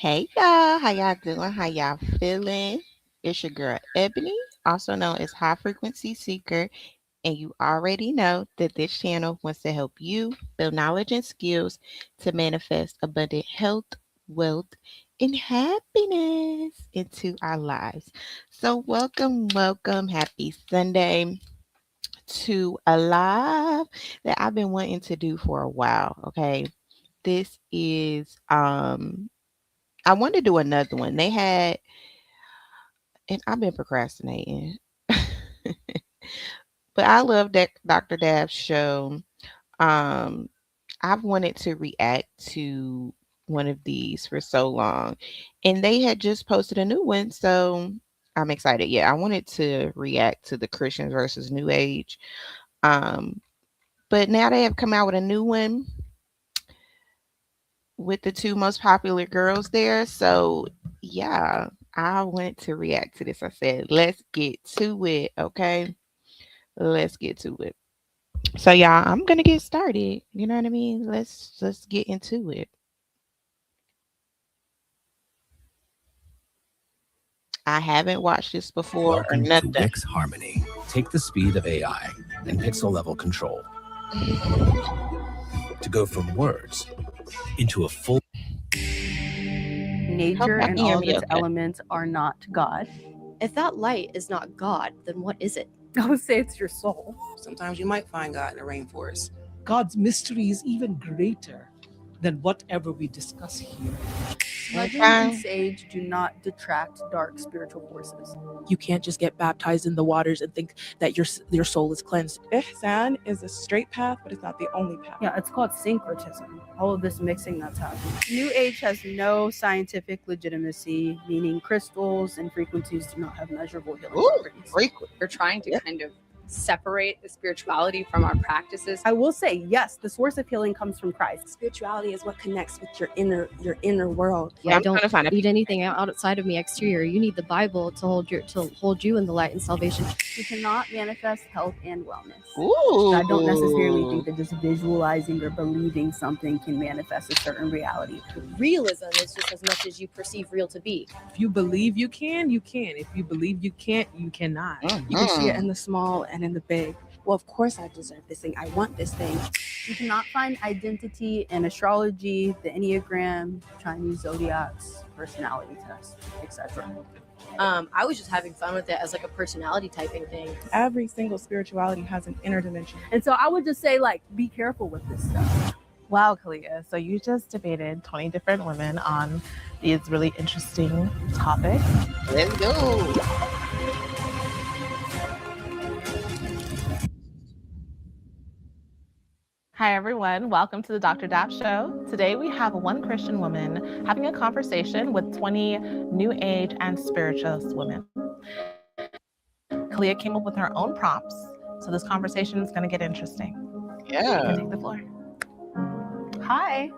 Hey y'all, how y'all doing? How y'all feeling? It's your girl Ebony, also known as High Frequency Seeker, and you already know that this channel wants to help you build knowledge and skills to manifest abundant health, wealth, and happiness into our lives. So, welcome, happy Sunday to a live that I've been wanting to do for a while. Okay, this is I wanted to do another one. They had, and I've been procrastinating, but I love that Dr. Dab's show. Um, I've wanted to react to one of these for so long, and they had just posted a new one, so I'm excited. Yeah, I wanted to react to the Christians versus New Age. Um, but now they have come out with a new one with the two most popular girls there. So yeah, I wanted to react to this. I said, let's get to it. Okay. Let's get to it. So y'all, I'm gonna get started. You know what I mean? Let's get into it. I haven't watched this before or Welcome to nothing. Wix Harmony. Take the speed of AI and pixel level control to go from words into a full. Hope Nature y'all and can hear all of me its okay. elements are not God. If that light is not God, then what is it? I would say it's your soul. Sometimes you might find God in the rainforest. God's mystery is even greater than whatever we discuss here. Smudging Okay. and sage do not detract dark spiritual forces. You can't just get baptized in the waters and think that your soul is cleansed. Ihsan is a straight path, but it's not the only path. Yeah, it's called syncretism. All of this mixing that's happening. New Age has no scientific legitimacy, meaning crystals and frequencies do not have measurable healing properties. Frequent. We're trying to kind of separate the spirituality from our practices. I will say, yes, the source of healing comes from Christ. Spirituality is what connects with your inner world. Yeah, I I'm trying to find don't a need anything outside of me exterior. You need the Bible to hold you in the light and salvation. You cannot manifest health and wellness. Ooh. I don't necessarily think that just visualizing or believing something can manifest a certain reality. Realism is just as much as you perceive real to be. If you believe you can, you can. If you believe you can't, you cannot. You can see it in the small and in the big. Well, of course I deserve this thing. I want this thing. You cannot find identity in astrology, the Enneagram, Chinese zodiacs, personality tests, etc. I was just having fun with it as like a personality typing thing. Every single spirituality has an inner dimension. And so I would just say, like, be careful with this stuff. Wow, Kalia. So you just debated 20 different women on these really interesting topics. Let's go. Hi, everyone. Welcome to the Dr. Dap Show. Today we have one Christian woman having a conversation with 20 New Age and spiritualist women. Kalia came up with her own prompts, so this conversation is going to get interesting. Yeah. Take the floor. Hi,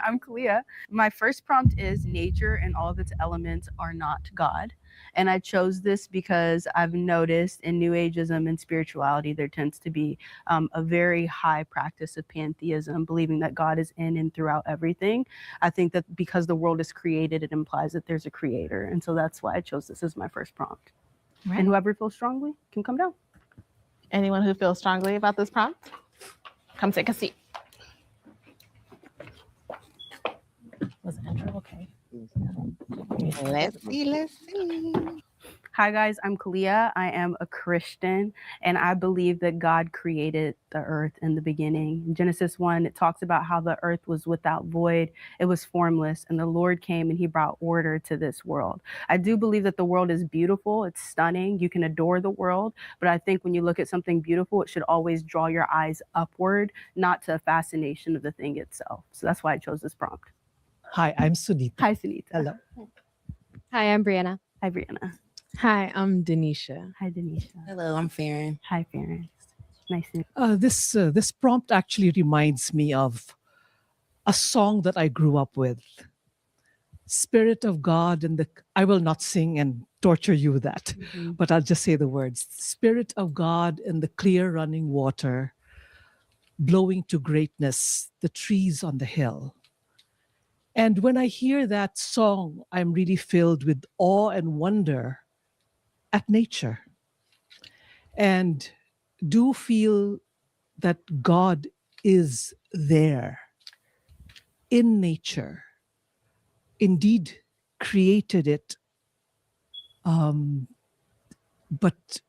I'm Kalia. My first prompt is nature and all of its elements are not God. And I chose this because I've noticed in New Ageism and spirituality, there tends to be a very high practice of pantheism, believing that God is in and throughout everything. I think that because the world is created, it implies that there's a creator. And so that's why I chose this as my first prompt. Right. And whoever feels strongly can come down. Anyone who feels strongly about this prompt, come take a seat. Was the intro okay? Let's see. Hi guys, I'm Kalia. I am a Christian and I believe that God created the earth in the beginning. In Genesis 1, it talks about how the earth was without void, it was formless, and the Lord came and he brought order to this world. I do believe that the world is beautiful, it's stunning, you can adore the world, but I think when you look at something beautiful, it should always draw your eyes upward, not to a fascination of the thing itself. So that's why I chose this prompt. Hi, I'm Sunita. Hi Sunita. Hello. Hi, I'm Brianna. Hi Brianna. Hi, I'm Denisha. Hi Denisha. Hello, I'm Farron. Hi Farron. Nice to meet you. This prompt actually reminds me of a song that I grew up with. Spirit of God and I will not sing and torture you with that, but I'll just say the words. Spirit of God in the clear running water, blowing to greatness, the trees on the hill. And when I hear that song, I'm really filled with awe and wonder at nature, and do feel that God is there in nature, indeed created it. But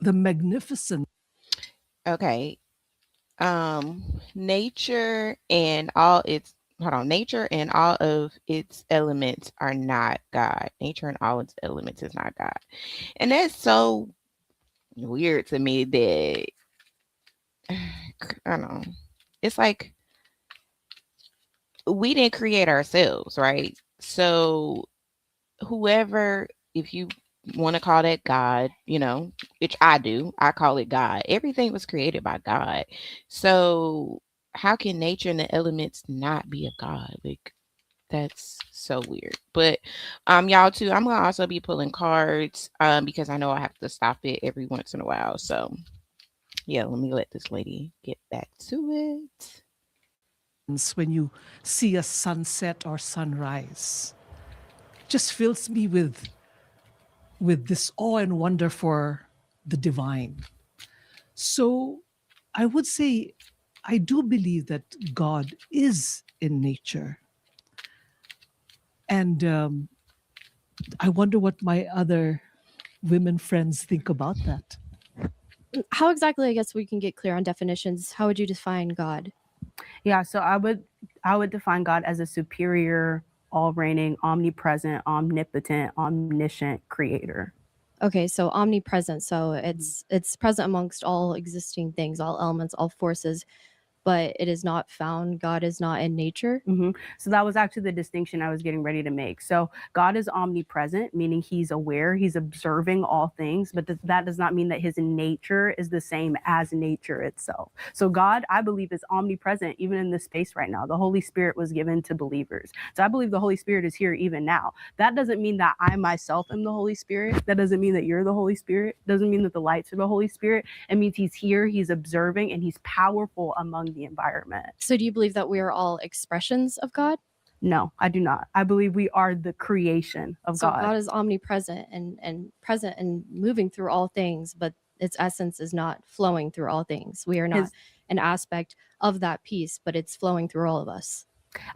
the magnificence. Okay. Nature and all its nature and all of its elements are not God. Nature and all its elements is not God. And that's so weird to me that I don't know. It's like we didn't create ourselves, right? So whoever, if you want to call that God, which I do, I call it God. Everything was created by God. So how can nature and the elements not be of God? Like that's so weird. But y'all too, I'm gonna also be pulling cards because I know I have to stop it every once in a while. So yeah, let me let this lady get back to it. When you see a sunset or sunrise, just fills me with this awe and wonder for the divine. So I would say I do believe that God is in nature. And I wonder what my other women friends think about that. How exactly, I guess we can get clear on definitions. How would you define God? Yeah, so I would define God as a superior, all-reigning, omnipresent, omnipotent, omniscient creator. Okay, so omnipresent. So it's present amongst all existing things, all elements, all forces, but it is not found. God is not in nature. So that was actually the distinction I was getting ready to make. So God is omnipresent, meaning he's aware, he's observing all things, but that does not mean that his nature is the same as nature itself. So God, I believe, is omnipresent even in this space right now. The Holy Spirit was given to believers. So I believe the Holy Spirit is here even now. That doesn't mean that I myself am the Holy Spirit. That doesn't mean that you're the Holy Spirit. Doesn't mean that the lights are the Holy Spirit. It means he's here, he's observing, and he's powerful among the environment. So do you believe that we are all expressions of God? No, I do not. I believe we are the creation of So God. God is omnipresent and present and moving through all things, but its essence is not flowing through all things. We are not an aspect of that piece, but it's flowing through all of us.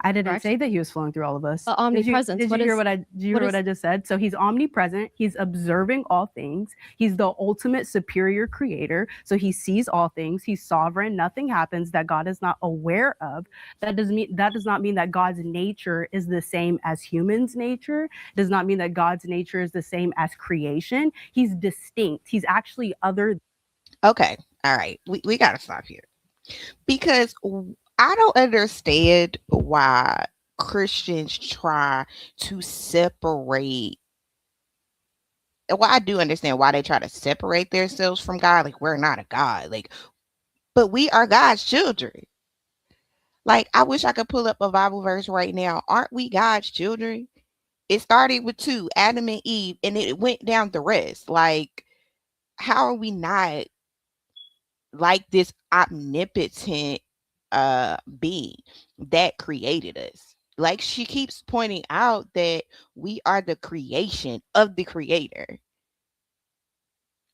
I didn't Correct? say that he was flowing through all of us. But omnipresence. Did you hear what I just said? So he's omnipresent. He's observing all things. He's the ultimate superior creator. So he sees all things. He's sovereign. Nothing happens that God is not aware of. That does not mean that God's nature is the same as humans' nature. It does not mean that God's nature is the same as creation. He's distinct. He's actually other. Okay. All right. We gotta stop here. Because I don't understand why Christians try to separate. Well, I do understand why they try to separate themselves from God. Like, we're not a God. Like, but we are God's children. Like, I wish I could pull up a Bible verse right now. Aren't we God's children? It started with two, Adam and Eve, and it went down the rest. Like, how are we not like this omnipotent being that created us? Like, she keeps pointing out that we are the creation of the creator.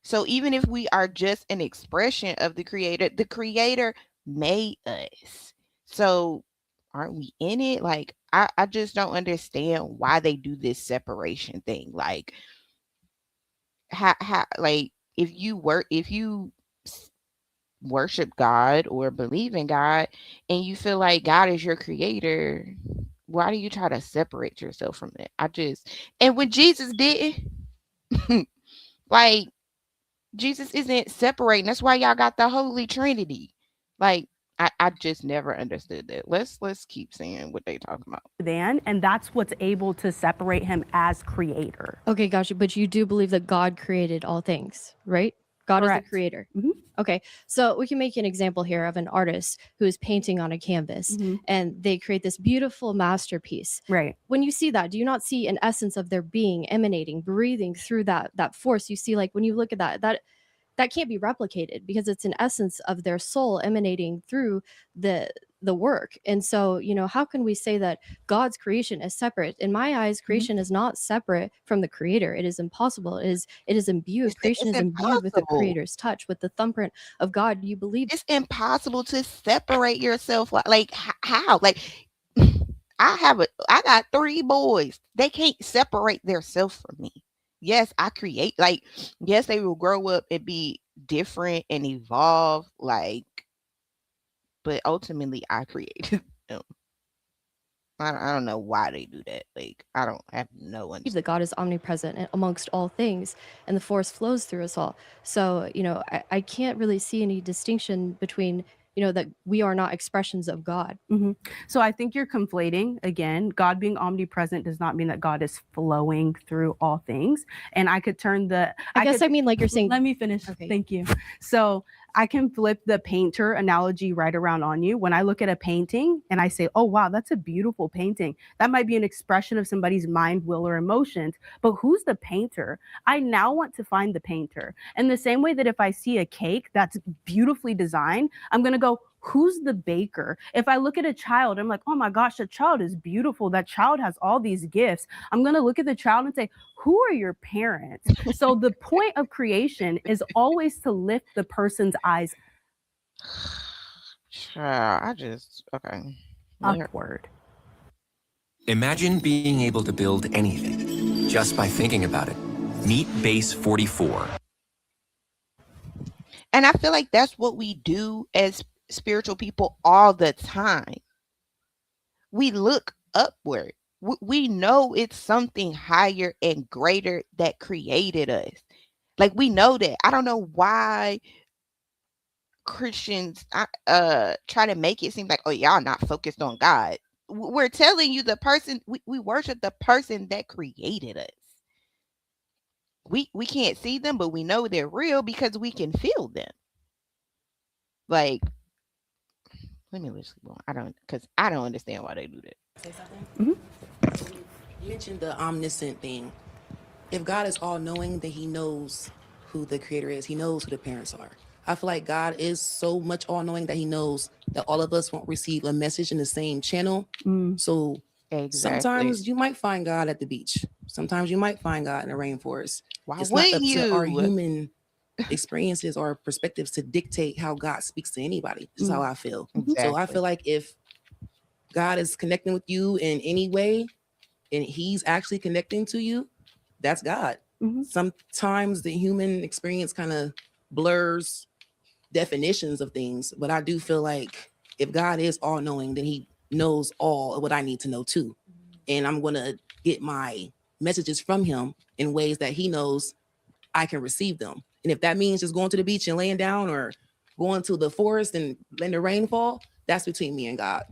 So even if we are just an expression of the creator made us. So aren't we in it? Like, I just don't understand why they do this separation thing. Like, how like if you worship God or believe in God and you feel like God is your creator, why do you try to separate yourself from it? And when Jesus did, like, Jesus isn't separating. That's why y'all got the Holy Trinity. Like, I just never understood that. Let's keep saying what they talking about. And that's what's able to separate him as creator. Okay, gotcha. But you do believe that God created all things, right? God Correct. is the creator. Mm-hmm. Okay, so we can make an example here of an artist who is painting on a canvas, and they create this beautiful masterpiece. Right. When you see that, do you not see an essence of their being emanating, breathing through that force? You see, like when you look at that can't be replicated because it's an essence of their soul emanating through the the work. And so, how can we say that God's creation is separate? In my eyes, creation is not separate from the creator. It is impossible. It is imbued. Creation It's is imbued with the impossible. creator's touch, with the thumbprint of God. You believe It's impossible to separate yourself. Like how? Like I got 3 boys. They can't separate themselves from me. Yes, I create, like, yes, they will grow up and be different and evolve, like, but ultimately I created them. I don't know why they do that. Like, I don't have no understanding. that God is omnipresent amongst all things, and the force flows through us all. So, I can't really see any distinction between, that we are not expressions of God. So I think you're conflating again. God being omnipresent does not mean that God is flowing through all things. And I could turn the. I mean, like you're saying. Let me finish. Okay. Thank you. So I can flip the painter analogy right around on you. When I look at a painting and I say, oh, wow, that's a beautiful painting. That might be an expression of somebody's mind, will, or emotions. But who's the painter? I now want to find the painter. In the same way that if I see a cake that's beautifully designed, I'm going to go, who's the baker? If I look at a child, I'm like, oh my gosh, that child is beautiful. That child has all these gifts. I'm going to look at the child and say, who are your parents? So the point of creation is always to lift the person's eyes Okay. upward. Imagine being able to build anything just by thinking about it. Meet Base 44. And I feel like that's what we do as spiritual people all the time. We look upward. We know it's something higher and greater that created us. Like, we know that. I don't know why Christians try to make it seem like, oh, y'all not focused on God. We're telling you the person, we worship the person that created us. We can't see them, but we know they're real because we can feel them. Like, let me listen. Because I don't understand why they do that. Say something? You mentioned the omniscient thing. If God is all knowing, then he knows who the creator is. He knows who the parents are. I feel like God is so much all knowing that he knows that all of us won't receive a message in the same channel. So sometimes you might find God at the beach. Sometimes you might find God in the rainforest. Why it's not up wouldn't to our you? human experiences or perspectives to dictate how God speaks to anybody. This is how I feel. So I feel like if God is connecting with you in any way and he's actually connecting to you, that's God. Sometimes the human experience kind of blurs definitions of things, but I do feel like if God is all knowing, then he knows all of what I need to know too. And I'm going to get my messages from him in ways that he knows I can receive them. And if that means just going to the beach and laying down or going to the forest and letting the rain fall, that's between me and God.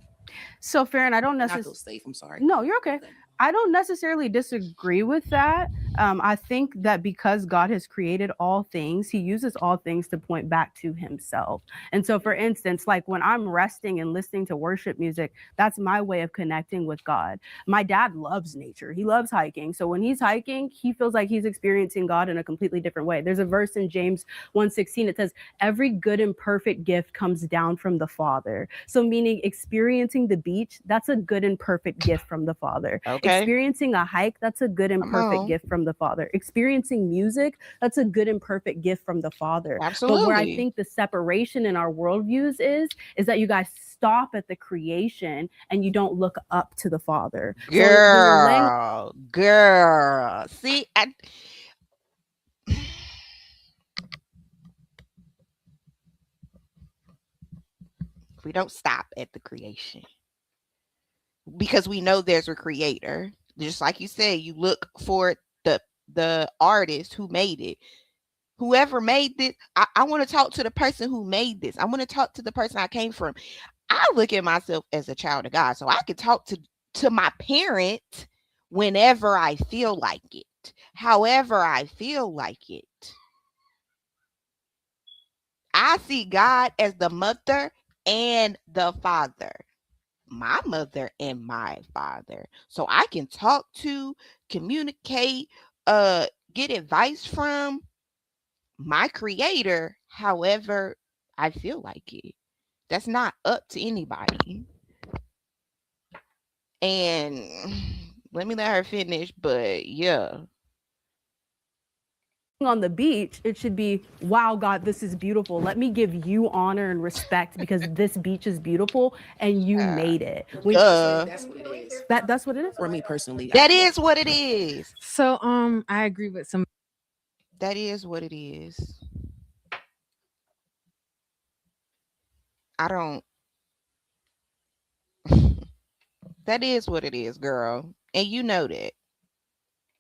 So, Farron, I don't necessarily. I feel safe. I'm sorry. No, you're okay. I don't necessarily disagree with that. I think that because God has created all things, he uses all things to point back to himself. And so, for instance, like when I'm resting and listening to worship music, that's my way of connecting with God. My dad loves nature. He loves hiking. So when he's hiking, he feels like he's experiencing God in a completely different way. There's a verse in James 1:16. It says, every good and perfect gift comes down from the Father. So meaning experiencing the beach, that's a good and perfect gift from the Father. Experiencing a hike, that's a good and perfect gift from the Father. Experiencing music, that's a good and perfect gift from the Father. Absolutely. But where I think the separation in our worldviews is that you guys stop at the creation and you don't look up to the Father. Girl. See, we don't stop at the creation because we know there's a creator. Just like you said, you look for the artist who made it. Whoever made this, I want to talk to the person who made this. I want to talk to the person I came from. I look at myself as a child of God, so I can talk to my parent whenever I feel like it, however I feel like it. I see God as the mother and the father, my mother and my father. So I can talk to, communicate, get advice from my creator however I feel like it. That's not up to anybody. And let me let her finish, but yeah. On the beach, it should be, wow, God, this is beautiful. Let me give you honor and respect because this beach is beautiful and you made it. That's what it is. That's what it is for me personally. That is what it is. So I agree with some. That is what it is. I don't. That is what it is, girl. And you know that.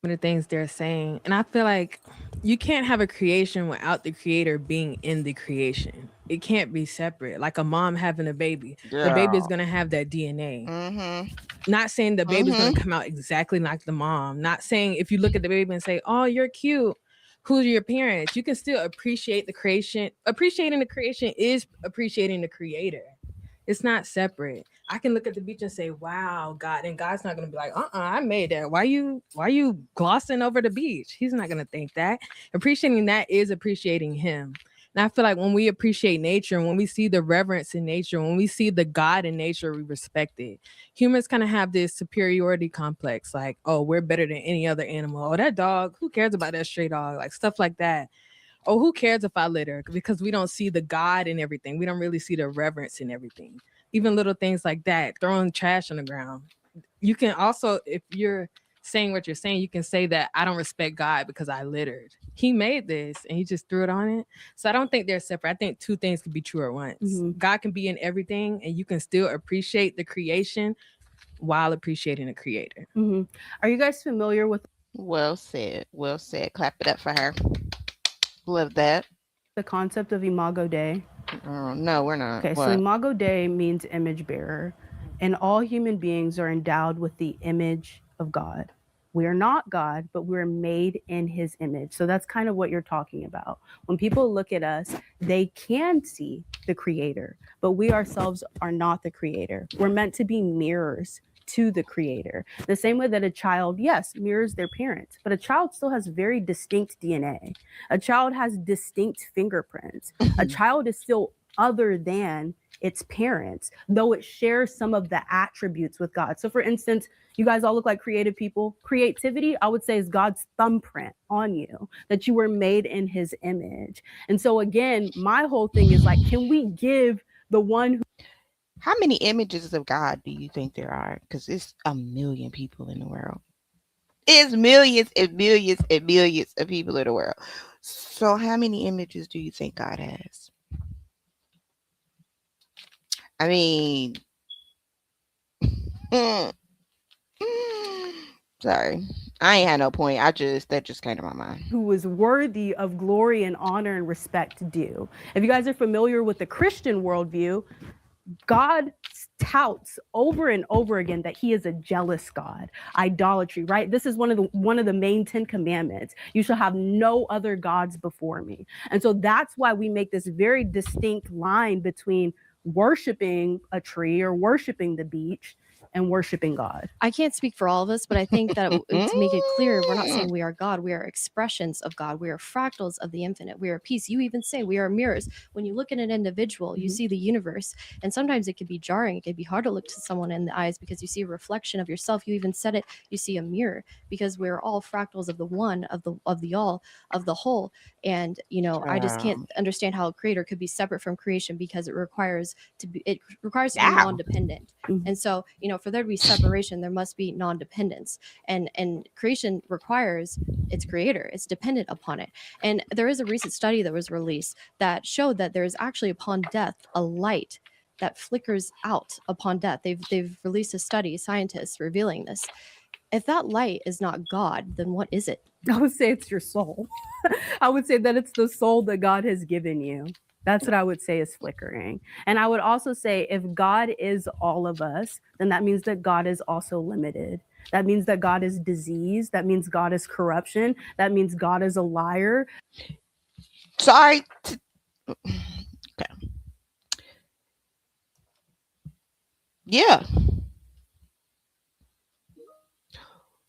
The things they're saying, and I feel like you can't have a creation without the creator being in the creation. It can't be separate. Like a mom having a baby, the baby is Girl. going to have that DNA. Mm-hmm. Not saying the baby's going Mm-hmm. to come out exactly like the mom. Not saying if you look at the baby and say, oh, you're cute, who's your parents? You can still appreciate the creation. Appreciating the creation is appreciating the creator. It's not separate. I can look at the beach and say, wow, God, and God's not gonna be like, I made that. Why you glossing over the beach? He's not gonna think that. Appreciating that is appreciating him. And I feel like when we appreciate nature, when we see the reverence in nature, when we see the God in nature, we respect it. Humans kind of have this superiority complex, like, oh, we're better than any other animal. Oh, that dog, who cares about that stray dog? Like stuff like that. Oh, who cares if I litter? Because we don't see the God in everything. We don't really see the reverence in everything. Even little things like that, throwing trash on the ground. You can also, if you're saying what you're saying, you can say that I don't respect God because I littered. He made this and he just threw it on it. So I don't think they're separate. I think two things can be true at once. Mhm. God can be in everything and you can still appreciate the creation while appreciating the creator. Mhm. Are you guys familiar with Well said. Well said. Clap it up for her. Love that. the concept of Imago Dei? No, we're not. Okay, so What? Imago Dei means image bearer, and all human beings are endowed with the image of God. We are not God, but we're made in his image. So that's kind of what you're talking about. When people look at us, they can see the creator, but we ourselves are not the creator. We're meant to be mirrors to the creator. The same way that a child, yes, mirrors their parents, but a child still has very distinct DNA. A child has distinct fingerprints. A child is still other than its parents, though it shares some of the attributes with God. So for instance, you guys all look like creative people. Creativity, I would say, is God's thumbprint on you, that you were made in his image. And so again, my whole thing is like, can we give the one who... How many images of God do you think there are? Because it's a million people in the world. It's millions and millions and millions of people in the world. So how many images do you think God has? I mean, sorry. I ain't had no point. That just came to my mind. who is worthy of glory and honor and respect due. If you guys are familiar with the Christian worldview, God touts over and over again that he is a jealous God. Idolatry, right? This is one of the main 10 commandments. You shall have no other gods before me. And so that's why we make this very distinct line between worshiping a tree or worshiping the beach and worshiping God. I can't speak for all of us, but I think that to make it clear, we're not saying we are God. We are expressions of God. We are fractals of the infinite. We are peace. You even say we are mirrors. When you look at an individual, you see the universe. And sometimes it can be jarring. It can be hard to look to someone in the eyes because you see a reflection of yourself. You even said it, you see a mirror, because we're all fractals of the one, of the all, of the whole. And, I just can't understand how a creator could be separate from creation, because it requires to be non-dependent. And so, for there to be separation, there must be non-dependence. And creation requires its creator. It's dependent upon it. And there is a recent study that was released that showed that there is actually upon death a light that flickers out upon death. They've released a study, scientists revealing this. If that light is not God, then what is it? I would say it's your soul. I would say that it's the soul that God has given you. That's what I would say is flickering. And I would also say if God is all of us, then that means that God is also limited. That means that God is disease. That means God is corruption. That means God is a liar. Sorry. Okay. Yeah.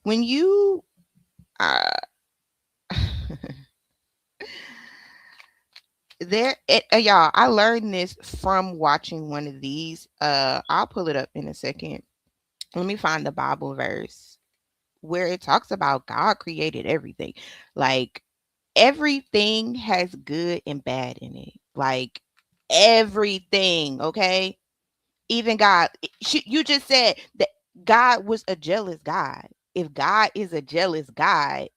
When you y'all, I learned this from watching one of these. I'll pull it up in a second. Let me find the Bible verse where it talks about God created everything. Like everything has good and bad in it. Like everything, okay? Even God, you just said that God was a jealous God. If God is a jealous God,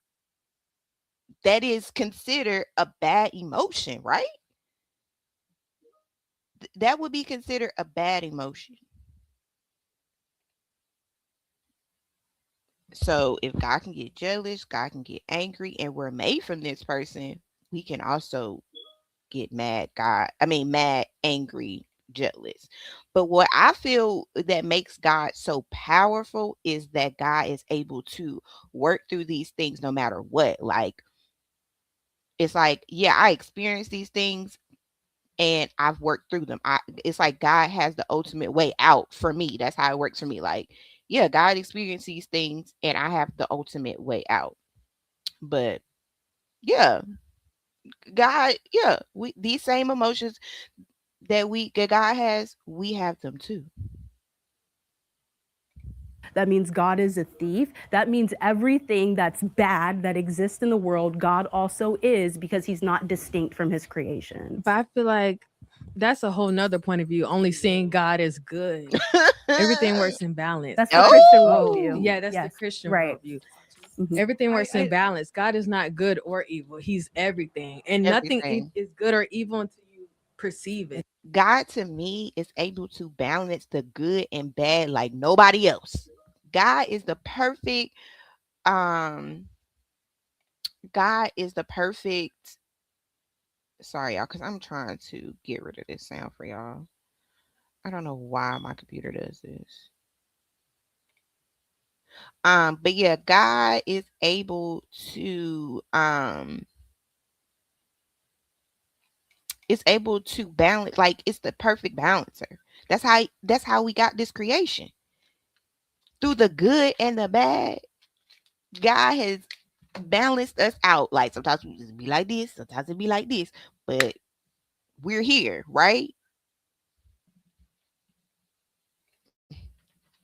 that is considered a bad emotion, right? That would be considered a bad emotion. So if God can get jealous, God can get angry, and we're made from this person, we can also get mad, angry, jealous. But what I feel that makes God so powerful is that God is able to work through these things no matter what. Like, it's like, yeah, I experienced these things and I've worked through them. It's like God has the ultimate way out for me. That's how it works for me. Like, yeah, God experienced these things and I have the ultimate way out. But yeah, God, yeah, we these same emotions that God has, we have them too. That means God is a thief. That means everything that's bad that exists in the world, God also is, because he's not distinct from his creation. But I feel like that's a whole nother point of view, only seeing God as good. Everything works in balance. That's the Christian Oh, worldview. yeah, that's the Yes, Christian right. worldview. Everything works in balance. God is not good or evil. He's everything. And nothing Everything. is good or evil until you perceive it. God to me is able to balance the good and bad like nobody else. God is the perfect God is the perfect sorry y'all, because I'm trying to get rid of this sound for y'all. I don't know why my computer does this. But yeah, God is able to it's able to balance, like it's the perfect balancer. That's how we got this creation. Through the good and the bad, God has balanced us out. Like sometimes we just be like this, sometimes it be like this, but we're here, right?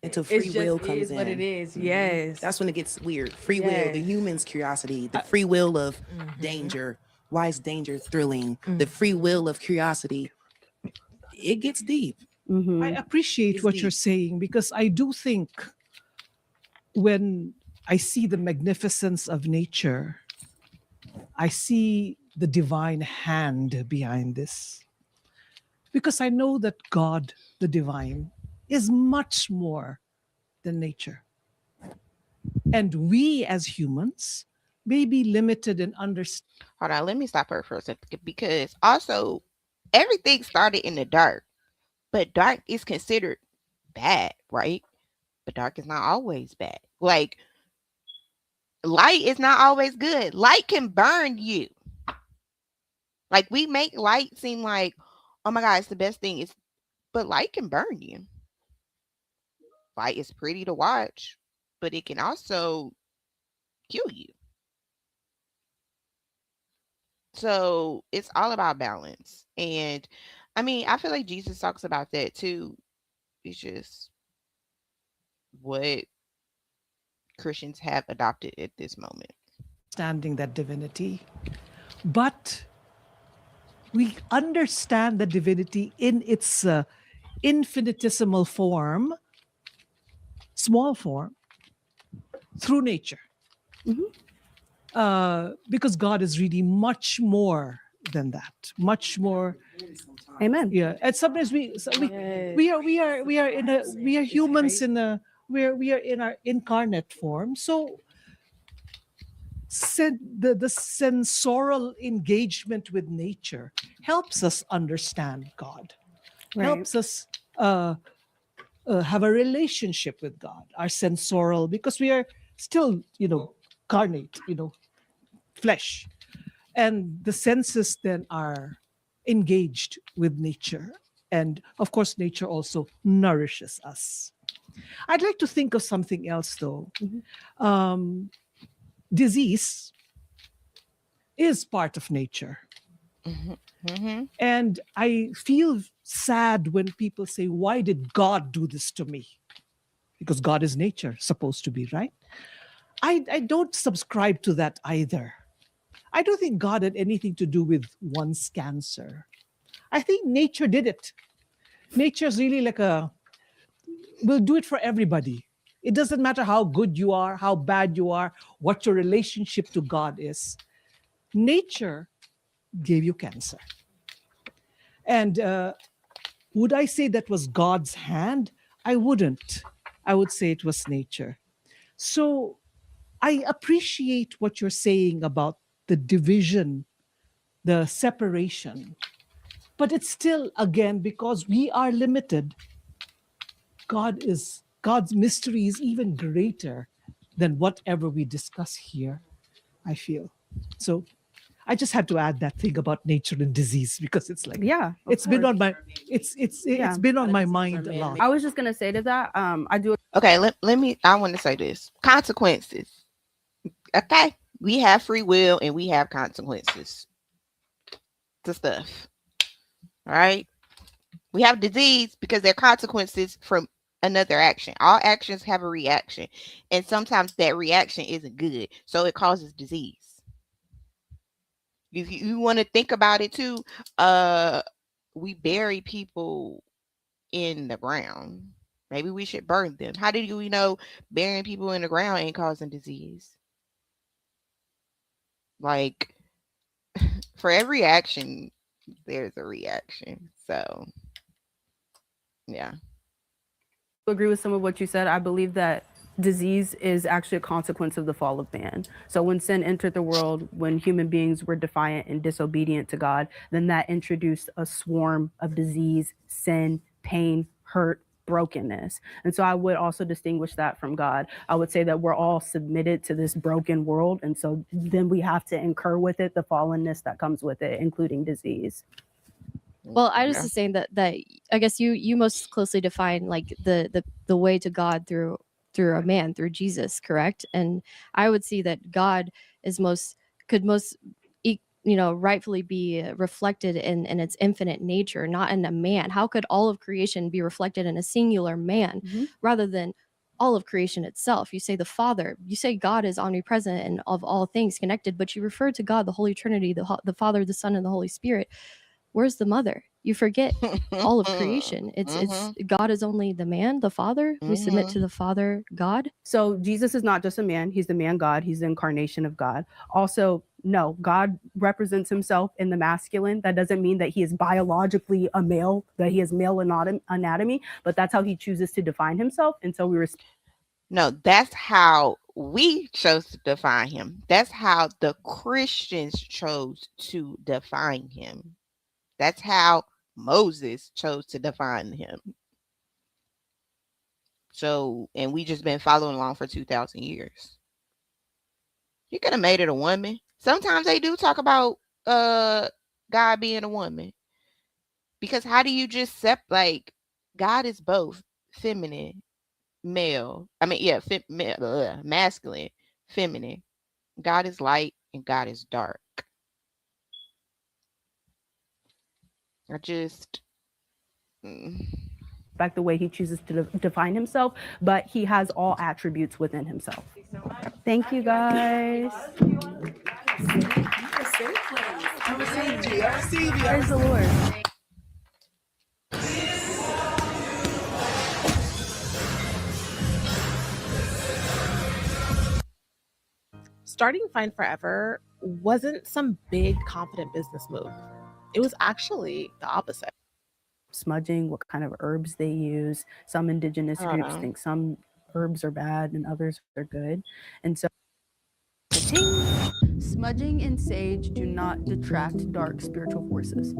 Until free will just comes is what it in. is. Yes. That's when it gets weird. Free will, the human's curiosity, the free will of danger. Why is danger thrilling? The free will of curiosity. It gets deep. I appreciate what you're saying, because I do think when I see the magnificence of nature, I see the divine hand behind this. Because I know that God, the divine, is much more than nature. And we as humans may be limited in understanding. Hold on, let me stop her for a second, because also everything started in the dark, but dark is considered bad, right? But dark is not always bad. Like light is not always good. Light can burn you. Like we make light seem like, oh my God, it's the best thing. But light can burn you. Light is pretty to watch, but it can also kill you. So it's all about balance. And I mean, I feel like Jesus talks about that too. It's just what Christians have adopted at this moment. Understanding that divinity, but we understand the divinity in its infinitesimal form, small form, through nature. Because God is really much more than that, much more. Amen. Yeah, and sometimes we are humans in a we are in our incarnate form. So the sensorial engagement with nature helps us understand God, helps us have a relationship with God, our sensorial, because we are still, carnate, flesh. And the senses then are engaged with nature. And of course, nature also nourishes us. I'd like to think of something else, though. Disease is part of nature. And I feel sad when people say, why did God do this to me? Because God is nature, supposed to be, right? I don't subscribe to that either. I don't think God had anything to do with one's cancer. I think nature did it. Nature's really like will do it for everybody. It doesn't matter how good you are, how bad you are, what your relationship to God is. Nature gave you cancer. And would I say that was God's hand? I wouldn't. I would say it was nature. So I appreciate what you're saying about the division, the separation. But it's still, again, because we are limited, God's mystery is even greater than whatever we discuss here, I feel. So I just had to add that thing about nature and disease because it's like, it's been on my it's been on my mind a lot. I was just gonna say to that, I do. Okay, let me. I want to say this: consequences. Okay, we have free will and we have consequences to stuff. All right, we have disease because they're consequences from another action. All actions have a reaction, and sometimes that reaction isn't good, so it causes disease. If you want to think about it too, we bury people in the ground. Maybe we should burn them. How did we know burying people in the ground ain't causing disease? Like, for every action, there's a reaction. So, yeah. Agree with some of what you said. I believe that disease is actually a consequence of the fall of man. So when sin entered the world, when human beings were defiant and disobedient to God, then that introduced a swarm of disease, sin, pain, hurt, brokenness. And so I would also distinguish that from God. I would say that we're all submitted to this broken world. And so then we have to incur with it the fallenness that comes with it, including disease. Well, I was just saying that I guess you most closely define like the way to God through a man, through Jesus, correct? And I would see that God is could most rightfully be reflected in its infinite nature, not in a man. How could all of creation be reflected in a singular man rather than all of creation itself? You say the Father, you say God is omnipresent and of all things connected, but you refer to God, the Holy Trinity, the Father, the Son, and the Holy Spirit. Where's the mother? You forget all of creation. It's God is only the man, the Father. We submit to the Father, God. So Jesus is not just a man. He's the man God. He's the incarnation of God. Also, no, God represents himself in the masculine. That doesn't mean that he is biologically a male, that he has male anatomy, but that's how he chooses to define himself. And so No, that's how we chose to define him. That's how the Christians chose to define him. That's how Moses chose to define him. So, and we just been following along for 2,000 years. He could have made it a woman. Sometimes they do talk about God being a woman. Because how do you just like God is both feminine, male. I mean, yeah, masculine, feminine. God is light and God is dark. I just back the way he chooses to define himself, but he has all attributes within himself. Thank you, guys. I received you. I received you. Praise the Lord. Starting Find Forever wasn't some big confident business move. It was actually the opposite. Smudging, what kind of herbs they use. Some indigenous groups think some herbs are bad and others are good. And so smudging and sage do not detract dark spiritual forces.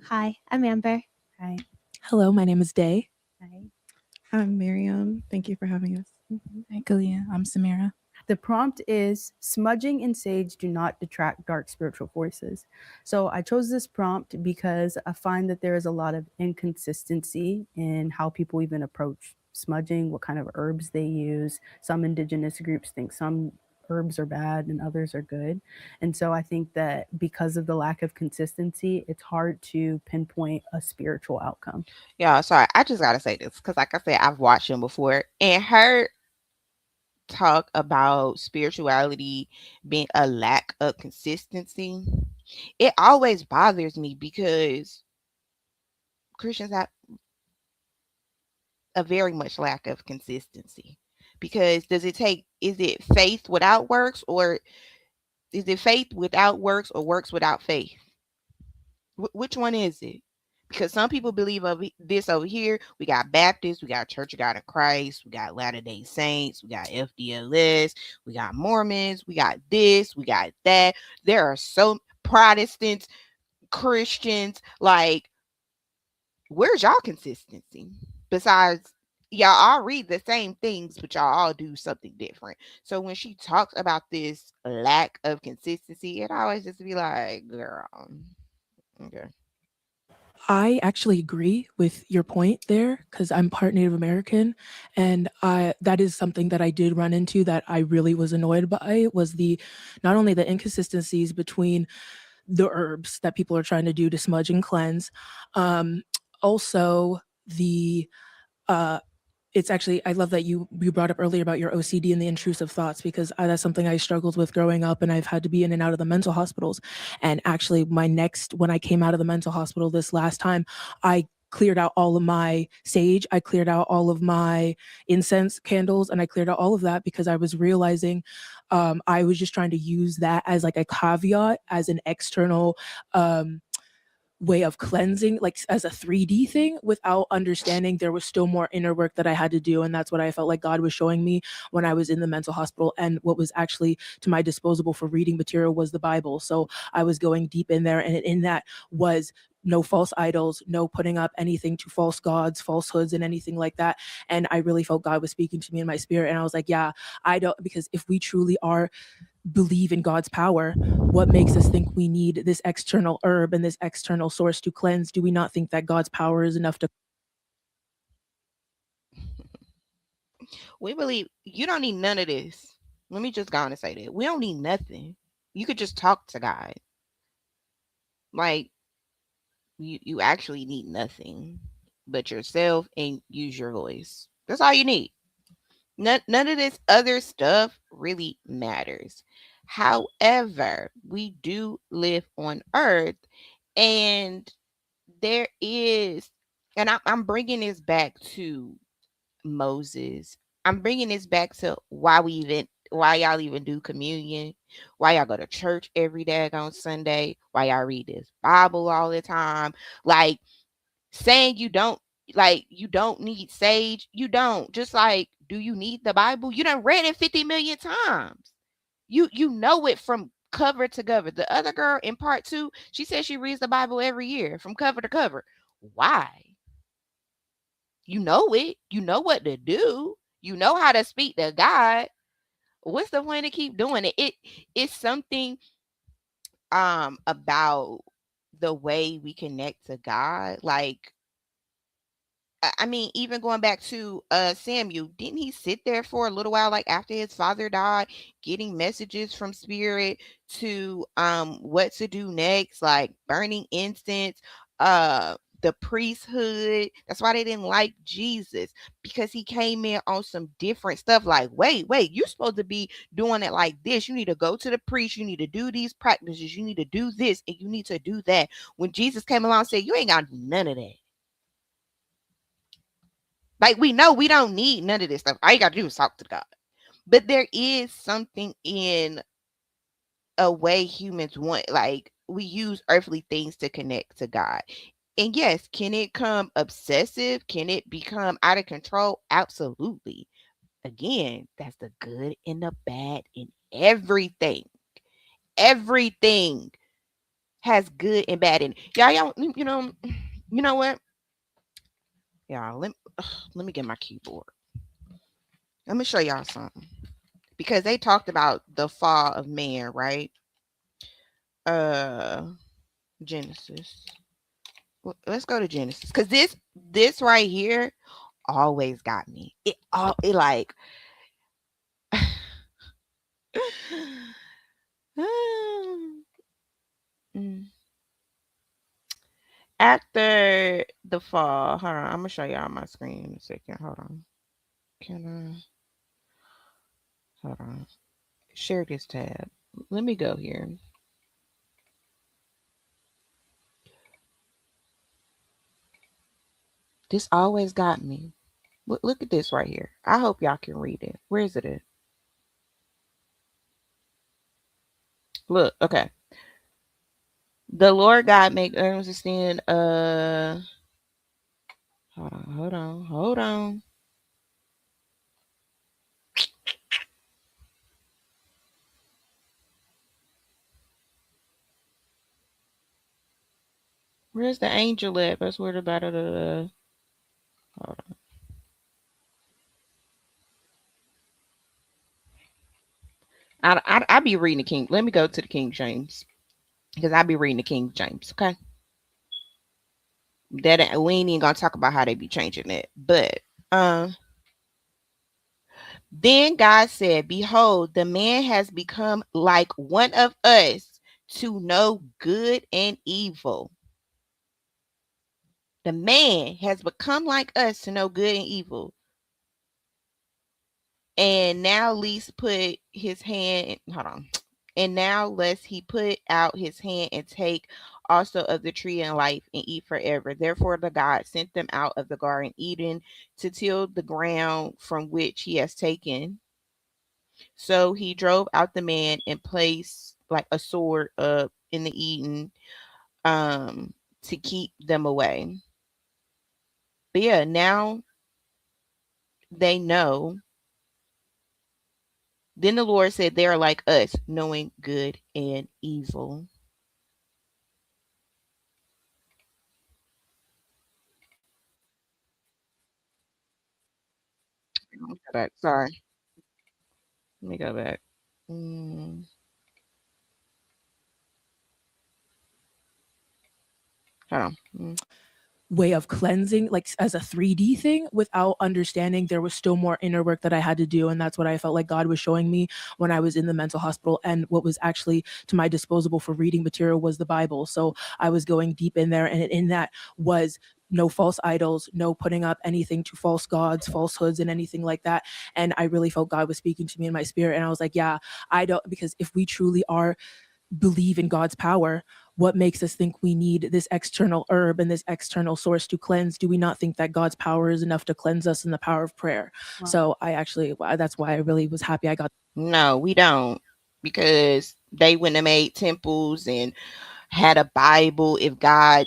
Hi, I'm Amber. Hi. Hello, my name is Day. Hi. I'm Miriam. Thank you for having us. Hi, Kalia. I'm Samira. The prompt is smudging and sage do not detract dark spiritual forces. So I chose this prompt because I find that there is a lot of inconsistency in how people even approach smudging, what kind of herbs they use. Some indigenous groups think some herbs are bad and others are good. And so I think that because of the lack of consistency, it's hard to pinpoint a spiritual outcome. Yeah, sorry. I just gotta say this because, like I said, I've watched him before and heard talk about spirituality being a lack of consistency. It always bothers me because Christians have a very much lack of consistency. Because is it faith without works, or is it faith without works, or works without faith? Which one is it? Because some people believe of this over here. We got Baptists, we got Church of God in Christ, we got Latter-day Saints, we got FDLS, we got Mormons, we got this, we got that. There are so Protestants, Christians, like, where's y'all consistency? Besides, y'all all read the same things, but y'all all do something different. So when she talks about this lack of consistency, it always just be like, girl, okay. I actually agree with your point there because I'm part Native American, and that is something that I did run into that I really was annoyed by was the not only the inconsistencies between the herbs that people are trying to do to smudge and cleanse, also the it's actually I love that you brought up earlier about your OCD and the intrusive thoughts because that's something I struggled with growing up, and I've had to be in and out of the mental hospitals. And actually, when I came out of the mental hospital this last time, I cleared out all of my sage, I cleared out all of my incense candles, and I cleared out all of that because I was realizing I was just trying to use that as like a caveat, as an external way of cleansing, like as a 3D thing, without understanding there was still more inner work that I had to do. And that's what I felt like God was showing me when I was in the mental hospital. And what was actually to my disposable for reading material was the Bible. So I was going deep in there, and in that was no false idols, no putting up anything to false gods, falsehoods, and anything like that. And I really felt God was speaking to me in my spirit. And I was like, yeah, I don't, because if we truly are believe in God's power, what makes us think we need this external herb and this external source to cleanse? Do we not think that God's power is enough to? We believe you don't need none of this. Let me just go on and say that. We don't need nothing. You could just talk to God. Like, you actually need nothing but yourself and use your voice. That's all you need. None of this other stuff really matters. However, we do live on earth, and there is, and I'm bringing this back to Moses. I'm bringing this back to why y'all even do communion, why y'all go to church every day on Sunday, why y'all read this Bible all the time. Like, saying you don't need sage. You don't. Just like, do you need the Bible? You done read it 50 million times. You know it from cover to cover. The other girl in part 2, she says she reads the Bible every year from cover to cover. Why? You know it. You know what to do. You know how to speak to God. What's the point to keep doing it? It's something about the way we connect to God. Like, I mean, even going back to Samuel, didn't he sit there for a little while, like after his father died, getting messages from spirit to what to do next, like burning incense, the priesthood. That's why they didn't like Jesus, because he came in on some different stuff. Like, wait, you're supposed to be doing it like this. You need to go to the priest, you need to do these practices, you need to do this, and you need to do that. When Jesus came along and said, you ain't gotta do none of that. Like, we know we don't need none of this stuff. All you got to do is talk to God. But there is something in a way humans want, like, we use earthly things to connect to God. And yes, can it come obsessive? Can it become out of control? Absolutely. Again, that's the good and the bad in everything. Everything has good and bad in it. Y'all, you know what? Y'all, let me get my keyboard. Let me show y'all something. Because they talked about the fall of man, right? Genesis. Let's go to Genesis, because this right here always got me. It like Mm. After the fall, hold on. I'm gonna show y'all my screen in a second. Hold on. Can I? Hold on. Share this tab. Let me go here. This always got me. Look at this right here. I hope y'all can read it. Where is it at? Look, okay. The Lord God make us understand. Hold on. Where's the angel at? That's where the battle. Hold on. I be reading the King. Let me go to the King James because I be reading the King James. Okay, that we ain't even gonna talk about how they be changing it, but then God said, "Behold, the man has become like one of us to know good and evil." The man has become like us to know good and evil. And now least put his hand, hold on. And now lest he put out his hand and take also of the tree in life and eat forever. Therefore the God sent them out of the garden Eden to till the ground from which he has taken. So he drove out the man and placed like a sword up in the Eden to keep them away. But yeah, now they know. Then the Lord said, they are like us, knowing good and evil. Let me go back. Sorry. Let me go back. Mm, hold on. Way of cleansing, like as a 3D thing, without understanding there was still more inner work that I had to do. And that's what I felt like God was showing me when I was in the mental hospital. And what was actually to my disposable for reading material was the Bible. So I was going deep in there, and in that was no false idols, no putting up anything to false gods, falsehoods, and anything like that. And I really felt God was speaking to me in my spirit. And I was like, yeah, I don't, because if we truly are believe in God's power, what makes us think we need this external herb and this external source to cleanse? Do we not think that God's power is enough to cleanse us in the power of prayer? Wow. So I actually, that's why I really was happy I got. No, we don't. Because they wouldn't have made temples and had a Bible if God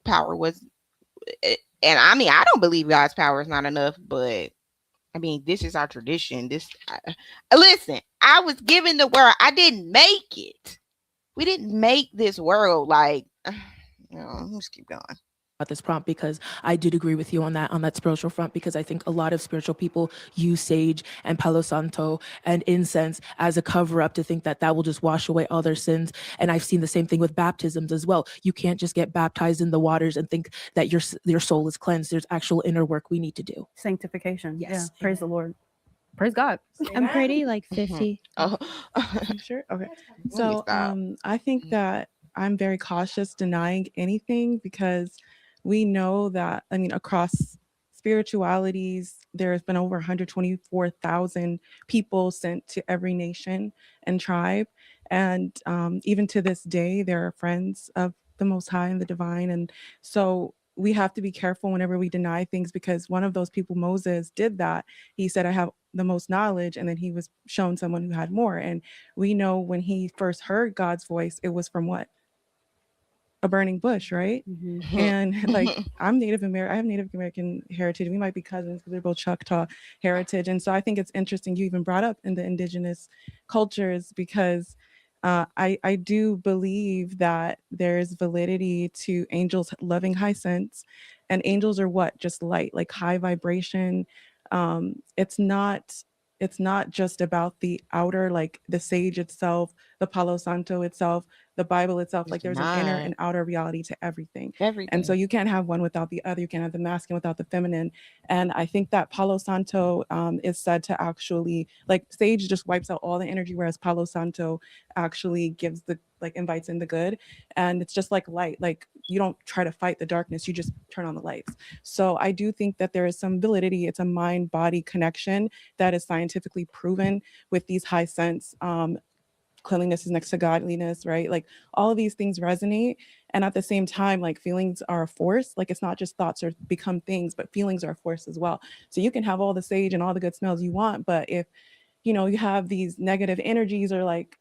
power was. And I mean, I don't believe God's power is not enough, but I mean, this is our tradition. Listen, I was given the world. I didn't make it. We didn't make this world. Like, let's keep going. This prompt, because I did agree with you on that spiritual front, because I think a lot of spiritual people use sage and Palo Santo and incense as a cover up to think that that will just wash away all their sins. And I've seen the same thing with baptisms as well. You can't just get baptized in the waters and think that your soul is cleansed. There's actual inner work we need to do. Sanctification. Yes. Yeah. Praise the Lord. Praise God. I'm pretty like 50. Oh, You sure? Okay. let me So stop. I think that I'm very cautious denying anything, because we know that, I mean, across spiritualities, there's been over 124,000 people sent to every nation and tribe. And even to this day, there are friends of the Most High and the Divine. And so we have to be careful whenever we deny things, because one of those people, Moses, did that. He said, I have the most knowledge, and then he was shown someone who had more. And we know when he first heard God's voice, it was from what? A burning bush, right? Mm-hmm. And like, I'm Native American, I have Native American heritage. We might be cousins because we're both Choctaw heritage. And so I think it's interesting you even brought up in the indigenous cultures, because I do believe that there's validity to angels loving high sense. And angels are what? Just light, like high vibration. It's not it's not just about the outer, like the sage itself, the Palo Santo itself, the Bible itself. Like there's an inner and outer reality to everything. And so you can't have one without the other. You can't have the masculine without the feminine. And I think that Palo Santo is said to actually, like sage just wipes out all the energy, whereas Palo Santo actually gives the, like invites in the good. And it's just like light. Like you don't try to fight the darkness, you just turn on the lights. So I do think that there is some validity. It's a mind body connection that is scientifically proven with these high sense. Cleanliness is next to godliness, right? Like all of these things resonate. And at the same time, like feelings are a force. Like it's not just thoughts or become things, but feelings are a force as well. So you can have all the sage and all the good smells you want, but if you know you have these negative energies or like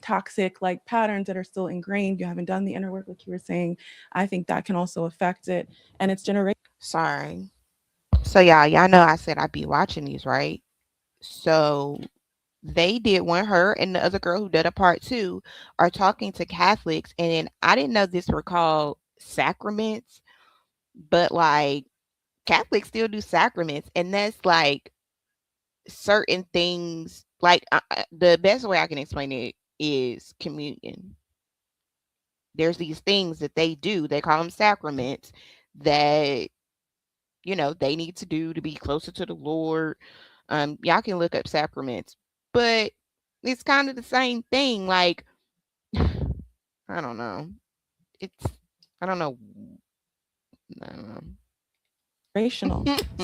toxic like patterns that are still ingrained, you haven't done the inner work like you were saying, I think that can also affect it. And it's generational. Sorry. So y'all know I said I'd be watching these, right? So they did one, her and the other girl who did a part 2 are talking to Catholics, and I didn't know this were called sacraments, but like Catholics still do sacraments, and that's like certain things. Like the best way I can explain it is communion. There's these things that they do. They call them sacraments that they need to do to be closer to the Lord. Y'all can look up sacraments, but it's kind of the same thing. Like, I don't know. It's, I don't know. I don't know.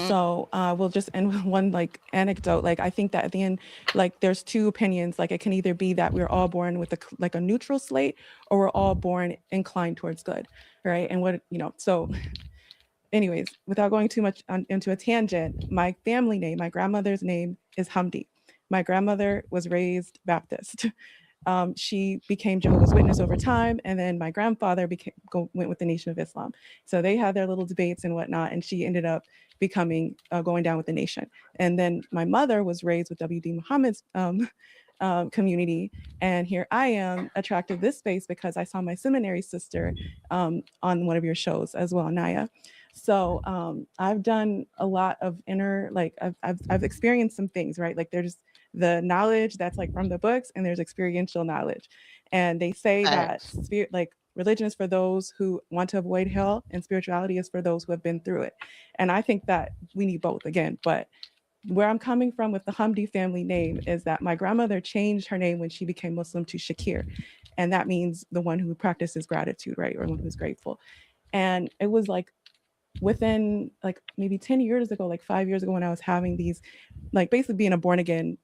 So we'll just end with one like anecdote. Like I think that at the end, like there's two opinions. Like it can either be that we're all born with a neutral slate, or we're all born inclined towards good, right? And what so anyways, without going too much into a tangent, my family name, my grandmother's name is Hamdi. My grandmother was raised Baptist. She became Jehovah's Witness over time, and then my grandfather went with the Nation of Islam. So they had their little debates and whatnot, and she ended up becoming going down with the Nation. And then my mother was raised with W.D. Muhammad's community, and here I am attracted to this space because I saw my seminary sister on one of your shows as well, Naya. So I've done a lot of inner, like I've experienced some things, right? Like there's the knowledge that's like from the books, and there's experiential knowledge. And they say that spirit, like religion is for those who want to avoid hell, and spirituality is for those who have been through it. And I think that we need both again. But where I'm coming from with the Hamdi family name is that my grandmother changed her name when she became Muslim to Shakir. And that means the one who practices gratitude, right? Or one who's grateful. And it was like within like maybe 10 years ago, like 5 years ago, when I was having these, like basically being a born again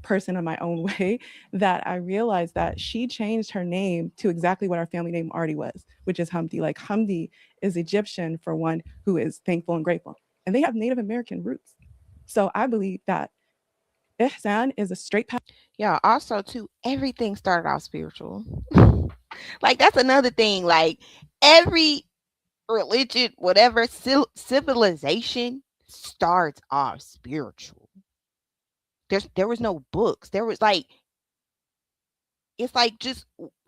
person in my own way, that I realized that she changed her name to exactly what our family name already was, which is Hamdi. Like Hamdi is Egyptian for one who is thankful and grateful. And they have Native American roots. So I believe that Ihsan is a straight path. Yeah, also too, everything started off spiritual. Like that's another thing. Like every religion, whatever civilization starts off spiritual. There was no books. There was like, it's like just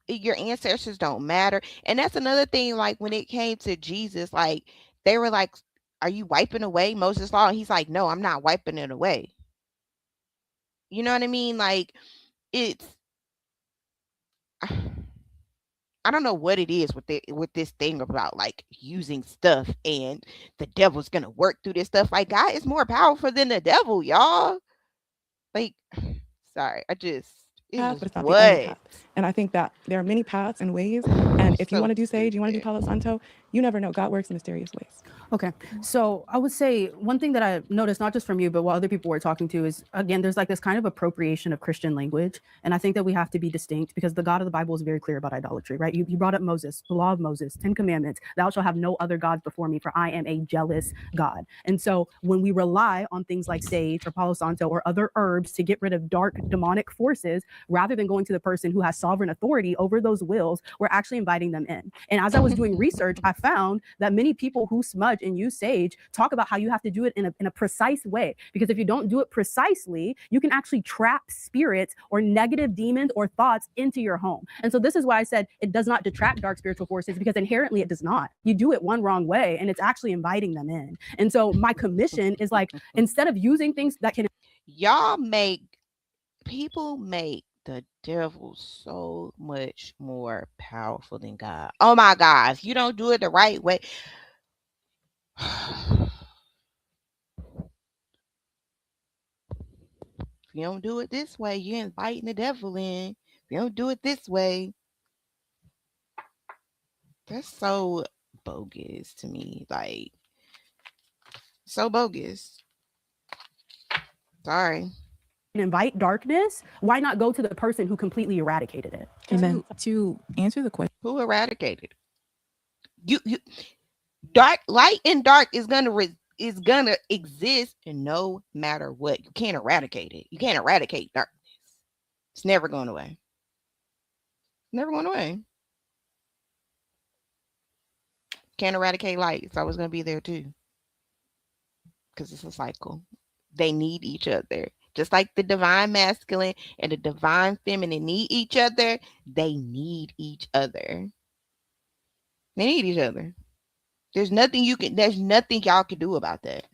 your ancestors don't matter. And that's another thing. Like when it came to Jesus, like they were like, "Are you wiping away Moses' law?" And he's like, "No, I'm not wiping it away." You know what I mean? Like it's. I don't know what it is with this thing about like using stuff and the devil's gonna work through this stuff. Like God is more powerful than the devil, y'all. Like, sorry, Path, but it's not what? the only path. And I think that there are many paths and ways. And if you want to do sage, you want to do Palo Santo, you never know. God works in mysterious ways. Okay. So I would say one thing that I noticed, not just from you, but what other people were talking to is, again, there's like this kind of appropriation of Christian language. And I think that we have to be distinct because the God of the Bible is very clear about idolatry, right? You brought up Moses, the law of Moses, 10 commandments, thou shalt have no other gods before me, for I am a jealous God. And so when we rely on things like sage or Palo Santo or other herbs to get rid of dark demonic forces, rather than going to the person who has sovereign authority over those wills, we're actually inviting them in. And as I was doing research, I found that many people who smudge and use sage talk about how you have to do it in a precise way, because if you don't do it precisely, you can actually trap spirits or negative demons or thoughts into your home. And so this is why I said it does not detract dark spiritual forces, because inherently it does not. You do it one wrong way and it's actually inviting them in. And so my commission is like, instead of using things that can Y'all make people make the devil so much more powerful than God. Oh my God. If you don't do it the right way, if you don't do it this way, you're inviting the devil in. If you don't do it this way, that's so bogus to me. Like, so bogus. Sorry. Invite darkness, why not go to the person who completely eradicated it? Amen. To answer the question, who eradicated you light and dark is gonna exist no matter what. You can't eradicate it. You can't eradicate darkness. It's never going away. Never going away. Can't eradicate light. It's always gonna be there too. Because it's a cycle. They need each other. Just like the divine masculine and the divine feminine need each other, they need each other. They need each other. There's nothing y'all can do about that.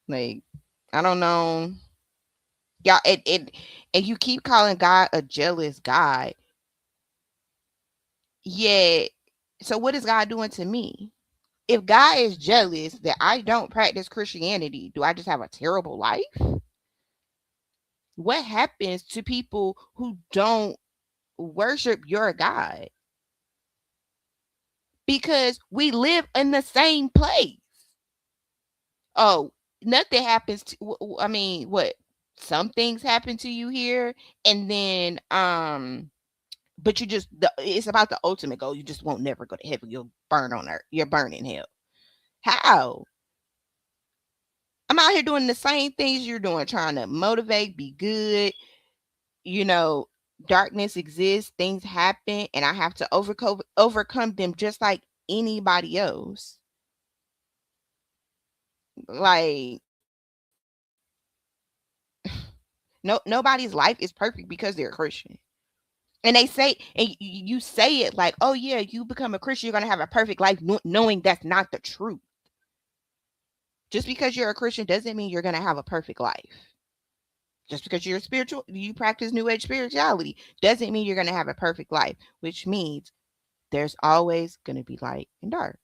Like, I don't know. Y'all, and you keep calling God a jealous God. Yeah. So what is God doing to me? If God is jealous that I don't practice Christianity, do I just have a terrible life? What happens to people who don't worship your God? Because we live in the same place. Oh, nothing happens to, I mean, what? Some things happen to you here, and then but it's about the ultimate goal. You just won't never go to heaven. You'll burn on earth. You're burning hell. How? I'm out here doing the same things you're doing, trying to motivate, be good. You know, darkness exists, things happen, and I have to overcome them just like anybody else. Like, nobody's life is perfect because they're a Christian. And they say, and you say it like, oh yeah, you become a Christian, you're gonna have a perfect life, knowing that's not the truth. Just because you're a Christian doesn't mean you're gonna have a perfect life. Just because you're spiritual, you practice New Age spirituality, doesn't mean you're gonna have a perfect life. Which means there's always gonna be light and dark.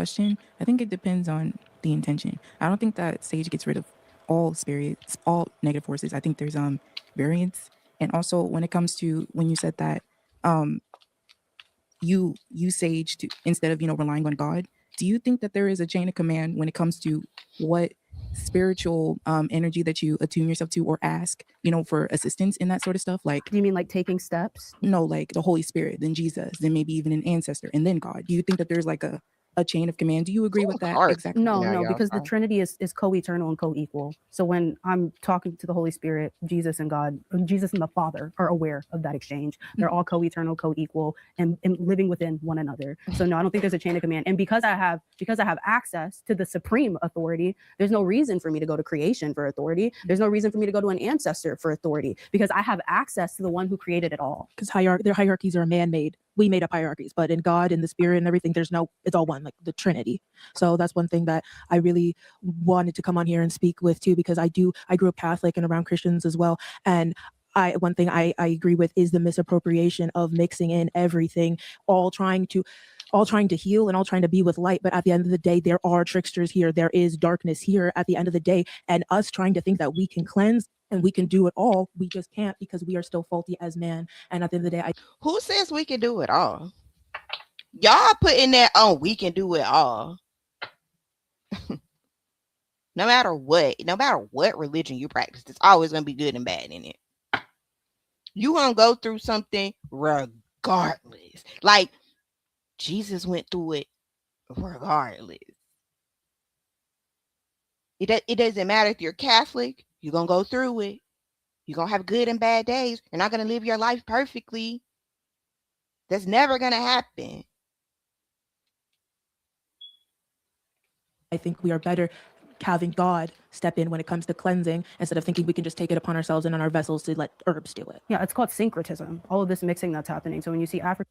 question, I think it depends on the intention. I don't think that Sage gets rid of all spirits, all negative forces. I think there's variance. And also when it comes to when you said that you use Sage to instead of, relying on God, do you think that there is a chain of command when it comes to what spiritual energy that you attune yourself to or ask, for assistance in that sort of stuff? Like, Do you mean like taking steps? no, like the Holy Spirit, then Jesus, then maybe even an ancestor, and then God. Do you think that there's like a chain of command? Do you agree with that? Exactly. No, because the Trinity is co-eternal and co-equal. So when I'm talking to the Holy Spirit, Jesus and God, Jesus and the Father are aware of that exchange. They're all co-eternal, co-equal, and living within one another. So no, I don't think there's a chain of command. And because I have access to the supreme authority, there's no reason for me to go to creation for authority. There's no reason for me to go to an ancestor for authority, because I have access to the one who created it all. Because their hierarchies are man-made. We made up hierarchies, but in God and the Spirit and everything, it's all one, like the Trinity. So that's one thing that I really wanted to come on here and speak with too, because I grew up Catholic and around Christians as well. And one thing I agree with is the misappropriation of mixing in everything, all trying to heal and all trying to be with light. But at the end of the day, there are tricksters here. There is darkness here at the end of the day. And us trying to think that we can cleanse and we can do it all, we just can't, because we are still faulty as man. And at the end of the day, who says we can do it all? Y'all put in there, oh, we can do it all. No matter what religion you practice, there's always gonna be good and bad in it. You gonna go through something regardless. Like Jesus went through it regardless. It doesn't matter if you're Catholic, you're gonna go through it. You're gonna have good and bad days. You're not gonna live your life perfectly. That's never gonna happen. I think we are better having God step in when it comes to cleansing, instead of thinking we can just take it upon ourselves and on our vessels to let herbs do it. Yeah, it's called syncretism. All of this mixing that's happening. So when you see Africa,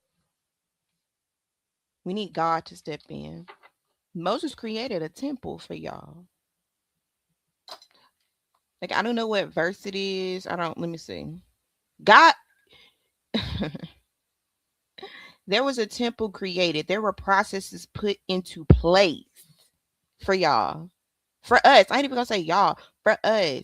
we need God to step in. Moses created a temple for y'all. Like, I don't know what verse it is. Let me see. God, there was a temple created. There were processes put into place for y'all. For us. I ain't even gonna say y'all. For us.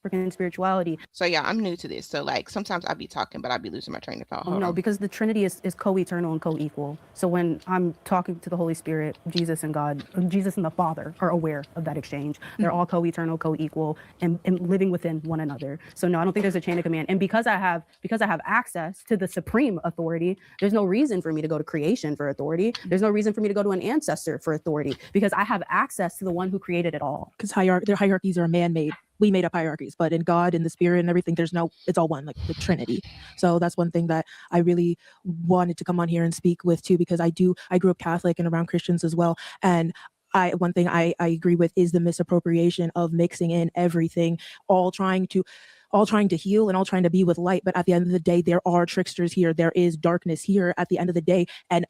African spirituality. So yeah, I'm new to this. So like sometimes I'll be talking, but I'll be losing my train of thought. Hold No, on. because the Trinity is co-eternal and co-equal. So when I'm talking to the Holy Spirit, Jesus and God, Jesus and the Father are aware of that exchange. They're all co-eternal, co-equal, and living within one another. So no, I don't think there's a chain of command. And because I have access to the supreme authority, there's no reason for me to go to creation for authority. There's no reason for me to go to an ancestor for authority because I have access to the one who created it all. Because their hierarchies are man-made. We made up hierarchies, but in God and the Spirit and everything, it's all one, like the Trinity. So that's one thing that I really wanted to come on here and speak with too, because I grew up Catholic and around Christians as well. And one thing I agree with is the misappropriation of mixing in everything, all trying to heal and all trying to be with light. But at the end of the day, there are tricksters here. There is darkness here at the end of the day. And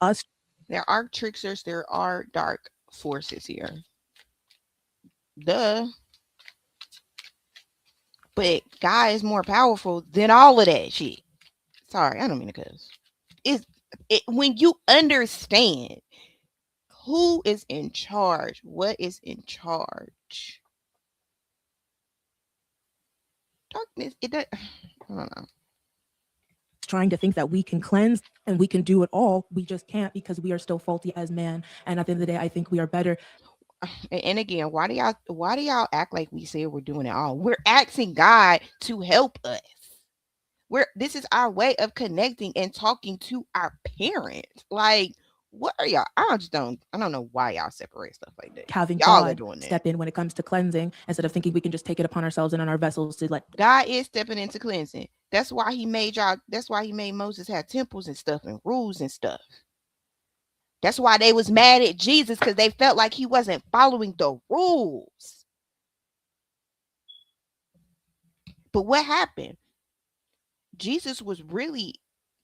there are tricksters. There are dark forces here. Duh. But God is more powerful than all of that shit. Sorry, I don't mean to cuss. When you understand who is in charge, what is in charge. Darkness, I don't know. Trying to think that we can cleanse and we can do it all. We just can't because we are still faulty as man. And at the end of the day, I think we are better. And again, why do y'all act like we say we're doing it all? We're asking God to help us. This is our way of connecting and talking to our parents. Like, what are y'all? I don't know why y'all separate stuff like that. Having y'all God are doing step in when it comes to cleansing instead of thinking we can just take it upon ourselves and on our vessels to let God is stepping into cleansing. That's why he made y'all. That's why he made Moses have temples and stuff and rules and stuff. That's why they was mad at Jesus because they felt like he wasn't following the rules. But what happened? Jesus was really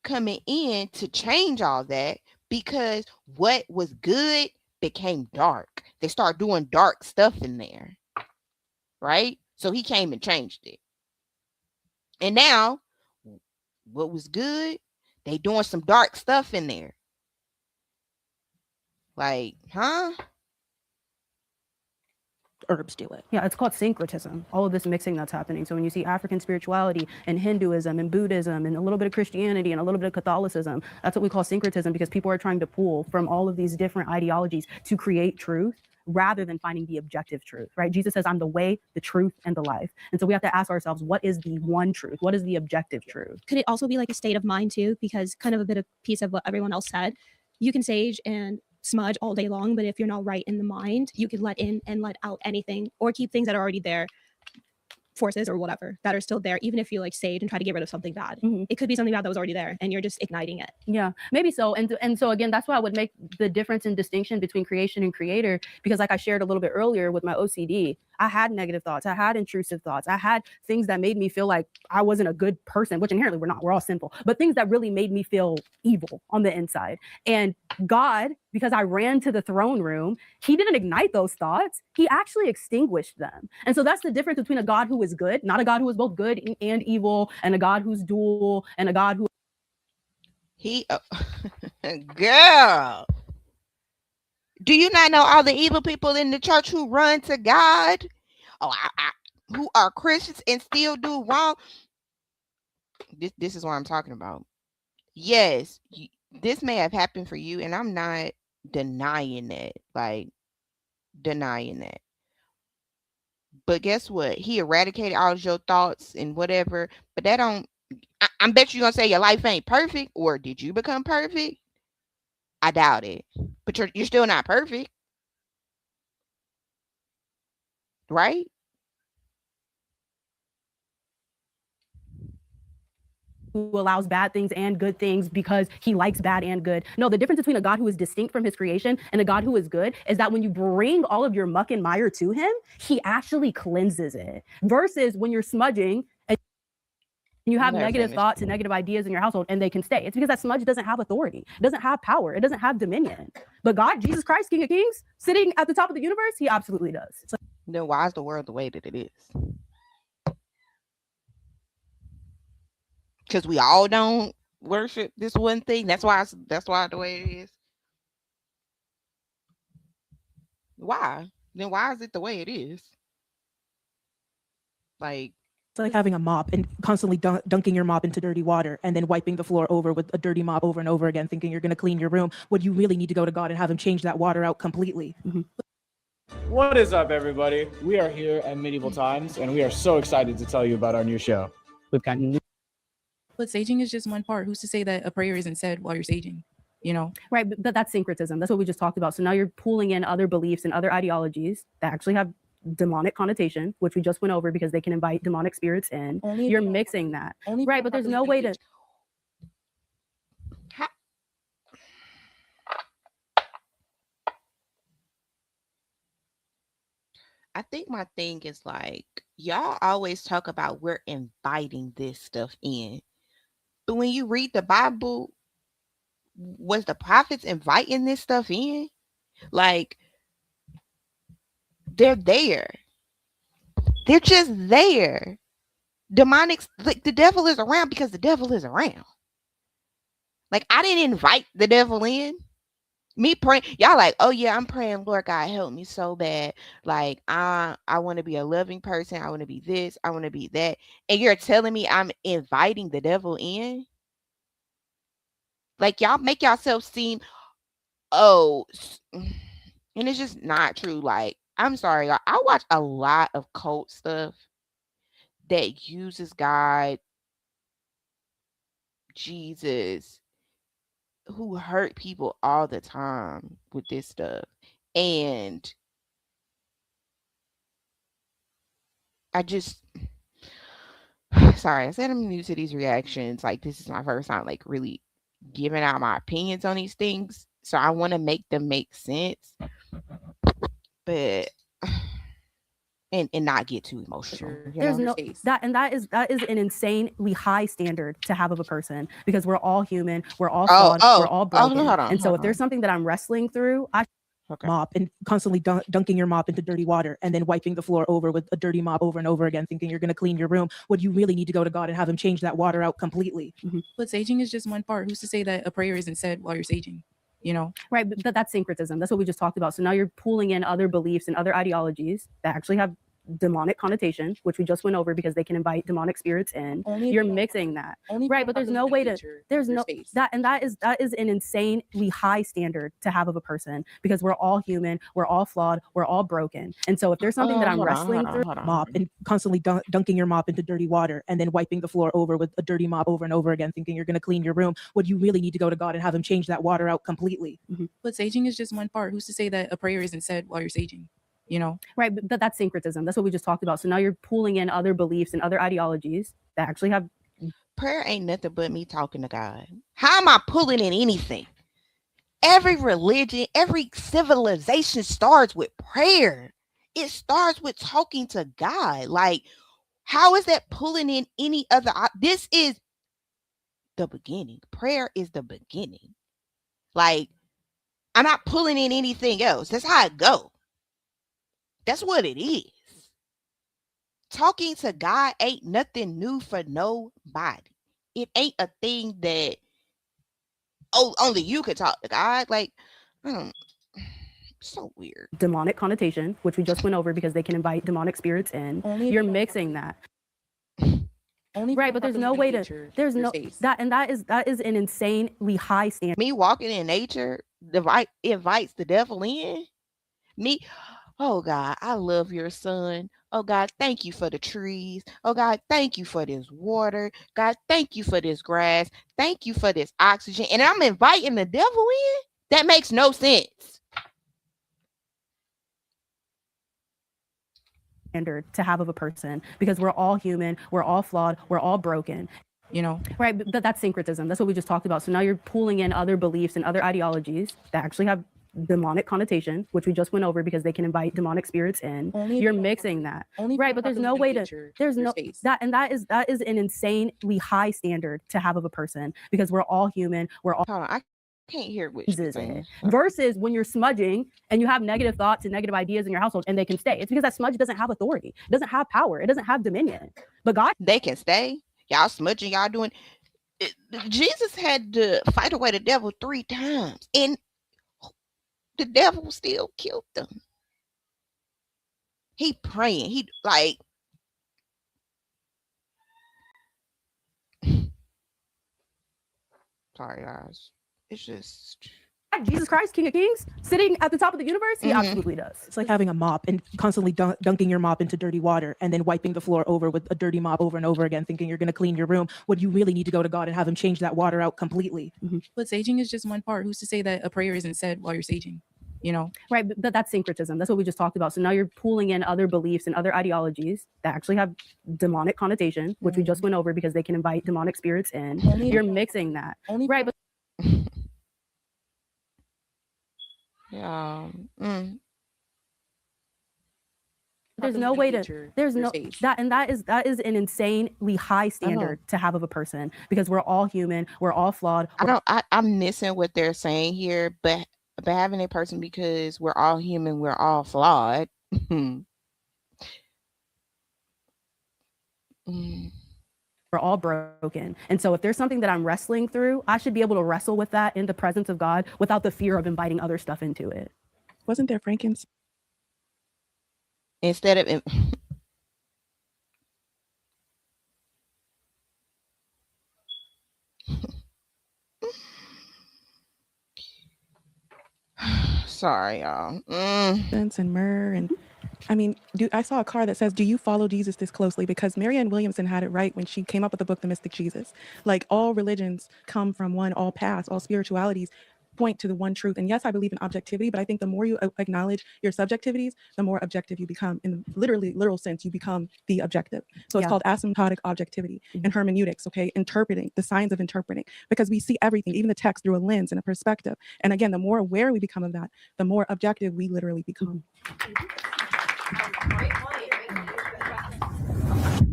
coming in to change all that because what was good became dark. They started doing dark stuff in there. Right? So he came and changed it. And now, what was good, they doing some dark stuff in there. Like, huh? Herbs do it. Yeah, it's called syncretism, all of this mixing that's happening. So when you see African spirituality and Hinduism and Buddhism and a little bit of Christianity and a little bit of Catholicism, that's what we call syncretism because people are trying to pull from all of these different ideologies to create truth rather than finding the objective truth, right? Jesus says, I'm the way, the truth, and the life. And so we have to ask ourselves, what is the one truth? What is the objective truth? Could it also be like a state of mind too? Because kind of a bit of piece of what everyone else said, you can sage and smudge all day long, but if you're not right in the mind, you can let in and let out anything or keep things that are already there, forces or whatever that are still there, even if you like sage and try to get rid of something bad. It could be something bad that was already there and you're just igniting it. Yeah, maybe so. And so again, that's why I would make the difference and distinction between creation and creator, because like I shared a little bit earlier with my OCD, I had negative thoughts, I had intrusive thoughts, I had things that made me feel like I wasn't a good person, which inherently we're not, we're all sinful, but things that really made me feel evil on the inside. And God, because I ran to the throne room, he didn't ignite those thoughts, he actually extinguished them. And so that's the difference between a God who is good, not a God who is both good and evil, and a God who's dual, and a God who girl, do you not know all the evil people in the church who run to God? Who are Christians and still do wrong? This is what I'm talking about. Yes, this may have happened for you, and I'm not denying that. Like, denying that. But guess what? He eradicated all of your thoughts and whatever. But that don't. I bet you're gonna say your life ain't perfect, or did you become perfect? I doubt it. But you're still not perfect, right? who allows bad things and good things because he likes bad and good. No, the difference between a God who is distinct from his creation and a God who is good is that when you bring all of your muck and mire to him, he actually cleanses it. Versus when you're smudging and you have negative thoughts and negative ideas in your household and they can stay. It's because that smudge doesn't have authority. It doesn't have power. It doesn't have dominion. But God, Jesus Christ, King of Kings, sitting at the top of the universe, he absolutely does. So then why is the world the way that it is? Because we all don't worship this one thing. That's why the way it is. Why? Then why is it the way it is? Like, It's like having a mop and constantly dunking your mop into dirty water and then wiping the floor over with a dirty mop over and over again, thinking you're going to clean your room. Would you really need to go to God and have him change that water out completely? What is up, everybody? We are here at Medieval Times, and we are so excited to tell you about our new show. We've got new. But saging is just one part. Who's to say that a prayer isn't said while you're saging? You know? right, but that's syncretism. That's what we just talked about. So now you're pulling in other beliefs and other ideologies that actually have demonic connotation, which we just went over because they can invite demonic spirits in. You're mixing that. Right, but there's no way to. I think my thing is like, y'all always talk about we're inviting this stuff in. But when you read the Bible, was the prophets inviting this stuff in? Like, they're there. They're just there. Demonics, like the devil is around because the devil is around. Like, I didn't invite the devil in. Me praying, y'all like, oh yeah, I'm praying, Lord God, help me so bad. Like, I want to be a loving person. I want to be this. I want to be that. And you're telling me I'm inviting the devil in? Like, y'all make yourself seem, oh, and it's just not true. Like, I'm sorry, y'all. I watch a lot of cult stuff that uses God, Jesus, who hurt people all the time with this stuff. And I just, sorry, I said I'm new to these reactions. Like, this is my first time, like, really giving out my opinions on these things. So I want to make them make sense. But, and not get too emotional. There's no that is an insanely high standard to have of a person because we're all human, we're all flawed, we're all broken. Hold on, and so if there's something that I'm wrestling through, I mop and constantly dunking your mop into dirty water and then wiping the floor over with a dirty mop over and over again, thinking you're going to clean your room. Would you really need to go to God and have him change that water out completely? But saging is just one part. Who's to say that a prayer isn't said while you're saging? You know? Right, but that's syncretism. That's what we just talked about. So now you're pulling in other beliefs and other ideologies that actually have demonic connotation, which we just went over because they can invite demonic spirits in. You're mixing that. Right, but there's no way to. There's no that is an insanely high standard to have of a person because we're all human, we're all flawed, we're all broken. And so if there's something that I'm wrestling through, mop and constantly dunking your mop into dirty water and then wiping the floor over with a dirty mop over and over again, thinking you're going to clean your room, would you really need to go to God and have him change that water out completely? But saging is just one part. Who's to say that a prayer isn't said while you're saging? You know? Right, but that's syncretism. That's what we just talked about. So now you're pulling in other beliefs and other ideologies that actually have. Prayer ain't nothing but me talking to God. How am I pulling in anything? Every religion, every civilization starts with prayer. It starts with talking to God. Like, how is that pulling in any other? This is the beginning. Prayer is the beginning. Like, I'm not pulling in anything else. That's how it go. That's what it is. Talking to God ain't nothing new for nobody. It ain't a thing that, oh, only you could talk to God. Like, so weird. Demonic connotation, which we just went over because they can invite demonic spirits in. You're mixing that. Right, but there's no way to. There's no that is an insanely high standard. Me walking in nature invites the devil in. Me. Oh God, I love your son. Oh God, thank you for the trees. Oh God, thank you for this water. God, thank you for this grass. Thank you for this oxygen. And I'm inviting the devil in? That makes no sense. Standard to have of a person because we're all human, we're all flawed, we're all broken. You know? Right, but that's syncretism. That's what we just talked about. So now you're pulling in other beliefs and other ideologies that actually have demonic connotation, which we just went over because they can invite demonic spirits in. You're mixing that. Right, but there's no way to. There's no that is an insanely high standard to have of a person because we're all human, we're all. Hold on, Can't hear what you're saying. Versus when you're smudging and you have negative thoughts and negative ideas in your household and they can stay. It's because that smudge doesn't have authority. It doesn't have power. It doesn't have dominion. But God, they can stay. Y'all smudging, y'all doing it. Jesus had to fight away the devil 3 times and the devil still killed them. He praying. He like sorry guys. It's just Jesus Christ, King of Kings, sitting at the top of the universe, he absolutely does. It's like having a mop and constantly dunking your mop into dirty water and then wiping the floor over with a dirty mop over and over again, thinking you're going to clean your room. When you really need to go to God and have him change that water out completely. But saging is just one part. Who's to say that a prayer isn't said while you're saging? You know, right? But that's syncretism. That's what we just talked about. So now you're pulling in other beliefs and other ideologies that actually have demonic connotation, which we just went over because they can invite demonic spirits in. You're mixing that, right? But yeah. There's no way to. There's no that, and that is an insanely high standard to have of a person because we're all human. We're all flawed. I'm missing what they're saying here, but having a person because we're all human, we're all flawed. We're all broken. And so if there's something that I'm wrestling through, I should be able to wrestle with that in the presence of God without the fear of inviting other stuff into it. Wasn't there frankincense? Instead of sorry, y'all. And myrrh and I mean, I saw a card that says, do you follow Jesus this closely? Because Marianne Williamson had it right when she came up with the book, The Mystic Jesus. Like all religions come from one, all paths, all spiritualities point to the one truth. And yes, I believe in objectivity, but I think the more you acknowledge your subjectivities, the more objective you become. In the literal sense, you become the objective. So it's called asymptotic objectivity and hermeneutics, okay? Interpreting, the science of interpreting, because we see everything, even the text, through a lens and a perspective. And again, the more aware we become of that, the more objective we literally become.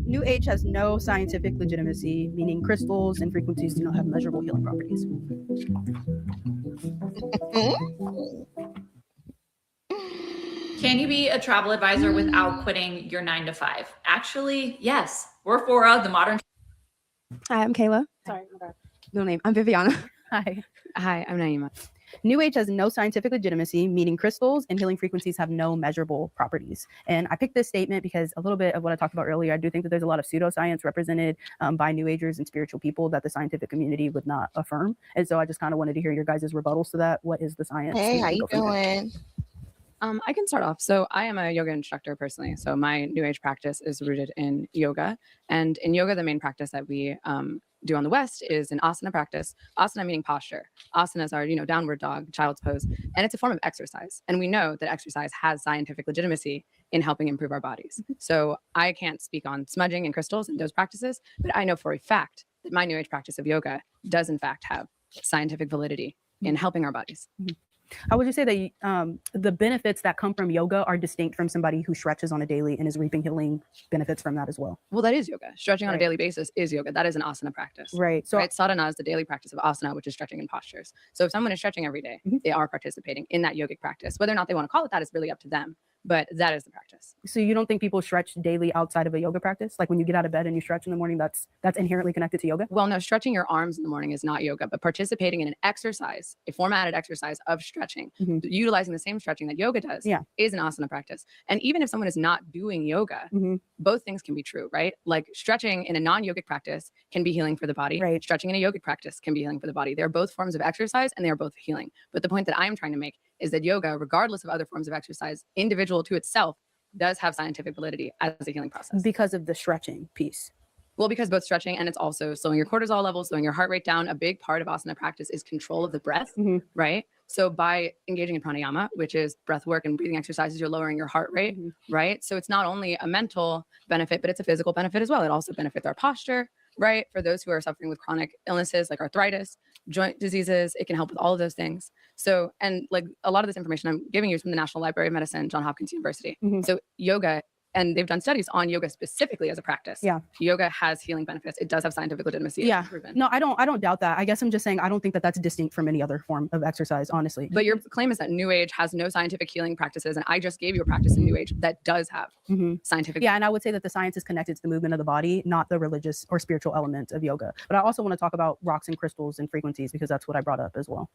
New Age has no scientific legitimacy, meaning crystals and frequencies do not have measurable healing properties. Can you be a travel advisor without quitting your 9-to-5? Actually, yes. We're for the modern. Hi, I'm Kayla. Sorry, my bad. Middle name. I'm Viviana. Hi. Hi, I'm Naima. New Age has no scientific legitimacy, meaning crystals and healing frequencies have no measurable properties. And I picked this statement because a little bit of what I talked about earlier, I do think that there's a lot of pseudoscience represented by New Agers and spiritual people that the scientific community would not affirm. And so I just kind of wanted to hear your guys' rebuttals to that. What is the science? Hey, how you doing? I can start off. So I am a yoga instructor personally. So my New Age practice is rooted in yoga. And in yoga, the main practice that we do on the West is an asana practice. Asana meaning posture. Asanas are, downward dog, child's pose. And it's a form of exercise. And we know that exercise has scientific legitimacy in helping improve our bodies. So I can't speak on smudging and crystals and those practices, but I know for a fact that my New Age practice of yoga does in fact have scientific validity in helping our bodies. How would you say that the benefits that come from yoga are distinct from somebody who stretches on a daily and is reaping healing benefits from that as well? Well, that is yoga. Stretching on a daily basis is yoga. That is an asana practice. Right. So sadhana is the daily practice of asana, which is stretching and postures. So if someone is stretching every day, they are participating in that yogic practice. Whether or not they want to call it that is really up to them. But that is the practice. So you don't think people stretch daily outside of a yoga practice? Like when you get out of bed and you stretch in the morning, that's inherently connected to yoga? Well, no, stretching your arms in the morning is not yoga, but participating in an exercise, a formatted exercise of stretching, utilizing the same stretching that yoga does is an asana practice. And even if someone is not doing yoga, both things can be true, right? Like stretching in a non-yogic practice can be healing for the body. Right. Stretching in a yogic practice can be healing for the body. They're both forms of exercise and they are both healing. But the point that I'm trying to make is that yoga, regardless of other forms of exercise, individual to itself, does have scientific validity as a healing process. Because of the stretching piece. Well, because both stretching and it's also slowing your cortisol levels, slowing your heart rate down. A big part of asana practice is control of the breath, right? So by engaging in pranayama, which is breath work and breathing exercises, you're lowering your heart rate, right? So it's not only a mental benefit, but it's a physical benefit as well. It also benefits our posture, right? For those who are suffering with chronic illnesses like arthritis, joint diseases, it can help with all of those things. So, and like a lot of this information I'm giving you is from the National Library of Medicine, Johns Hopkins University. So yoga and they've done studies on yoga specifically as a practice. Yeah. Yoga has healing benefits. It does have scientific legitimacy. Yeah. It's proven. No, I don't doubt that. I guess I'm just saying I don't think that that's distinct from any other form of exercise, honestly. But your claim is that New Age has no scientific healing practices, and I just gave you a practice in New Age that does have scientific. Yeah, and I would say that the science is connected to the movement of the body, not the religious or spiritual element of yoga. But I also want to talk about rocks and crystals and frequencies because that's what I brought up as well.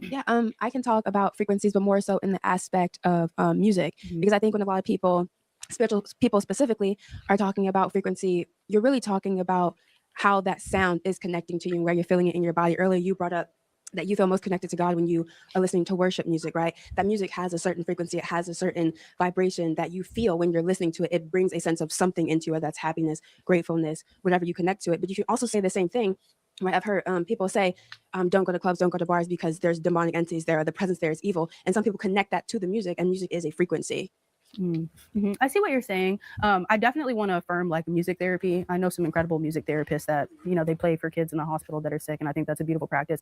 Yeah, I can talk about frequencies, but more so in the aspect of music, because I think when a lot of people, spiritual people specifically, are talking about frequency, you're really talking about how that sound is connecting to you, where you're feeling it in your body. Earlier, you brought up that you feel most connected to God when you are listening to worship music, right? That music has a certain frequency, it has a certain vibration that you feel when you're listening to it. It brings a sense of something into you, whether that's happiness, gratefulness, whatever you connect to it. But you can also say the same thing. Right, I've heard people say, don't go to clubs, don't go to bars because there's demonic entities there, or the presence there is evil. And some people connect that to the music, and music is a frequency. I see what you're saying. I definitely want to affirm like music therapy. I know some incredible music therapists that, they play for kids in the hospital that are sick. And I think that's a beautiful practice.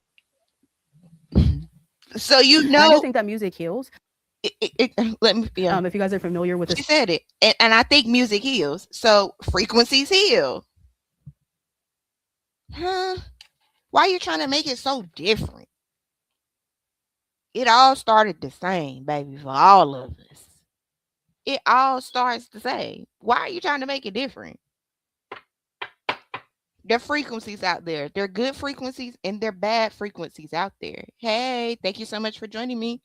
So, And I do think that music heals. Let me, if you guys are familiar with she said it. And I think music heals. So frequencies heal. Huh? Why are you trying to make it so different? It all started the same, baby, for all of us. It all starts the same. Why are you trying to make it different? There are frequencies out there. There are good frequencies and there are bad frequencies out there. Hey, thank you so much for joining me.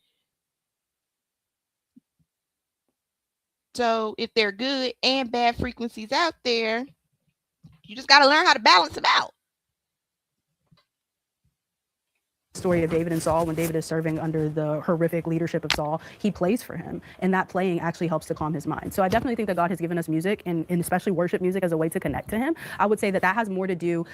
So if there are good and bad frequencies out there, you just got to learn how to balance them out. Story of David and Saul, when David is serving under the horrific leadership of Saul, he plays for him, and that playing actually helps to calm his mind. So I definitely think that God has given us music, and especially worship music, as a way to connect to him. I would say that has more to do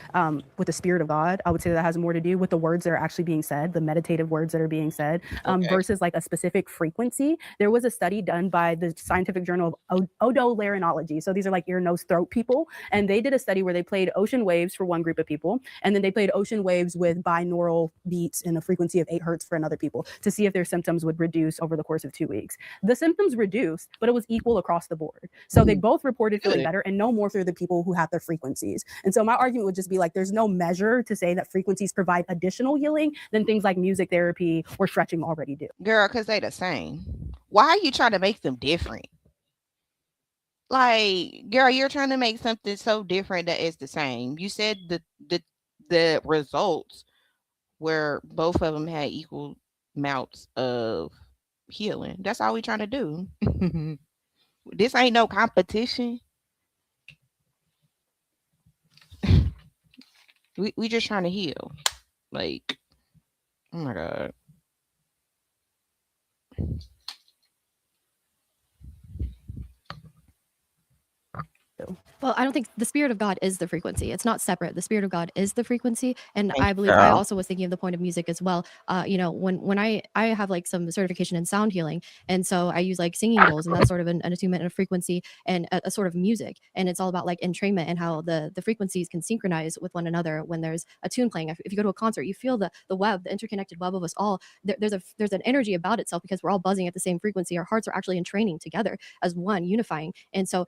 with the spirit of God. I would say that has more to do with the words that are actually being said, the meditative words that are being said, versus like a specific frequency. There was a study done by the scientific journal of otolaryngology. So these are like ear, nose, throat people, and they did a study where they played ocean waves for one group of people, and then they played ocean waves with binaural beats in a frequency of 8 hertz for another people to see if their symptoms would reduce over the course of 2 weeks. The symptoms reduced, but it was equal across the board. So they both reported feeling better, and no more for the people who had their frequencies. And so my argument would just be like, there's no measure to say that frequencies provide additional healing than things like music therapy or stretching already do. Girl, because they the same. Why are you trying to make them different? Like, girl, you're trying to make something so different that it's the same. You said the results where both of them had equal amounts of healing. That's all we trying to do. This ain't no competition. We just trying to heal. Like, oh my God. Well, I don't think the spirit of God is the frequency. It's not separate. The spirit of God is the frequency. And I believe I also was thinking of the point of music as well. When I have like some certification in sound healing. And so I use like singing bowls, and that's sort of an attunement and a frequency and a sort of music. And it's all about like entrainment and how the frequencies can synchronize with one another when there's a tune playing. If you go to a concert, you feel the web, the interconnected web of us all. There's an energy about itself because we're all buzzing at the same frequency. Our hearts are actually entraining together as one, unifying. And so,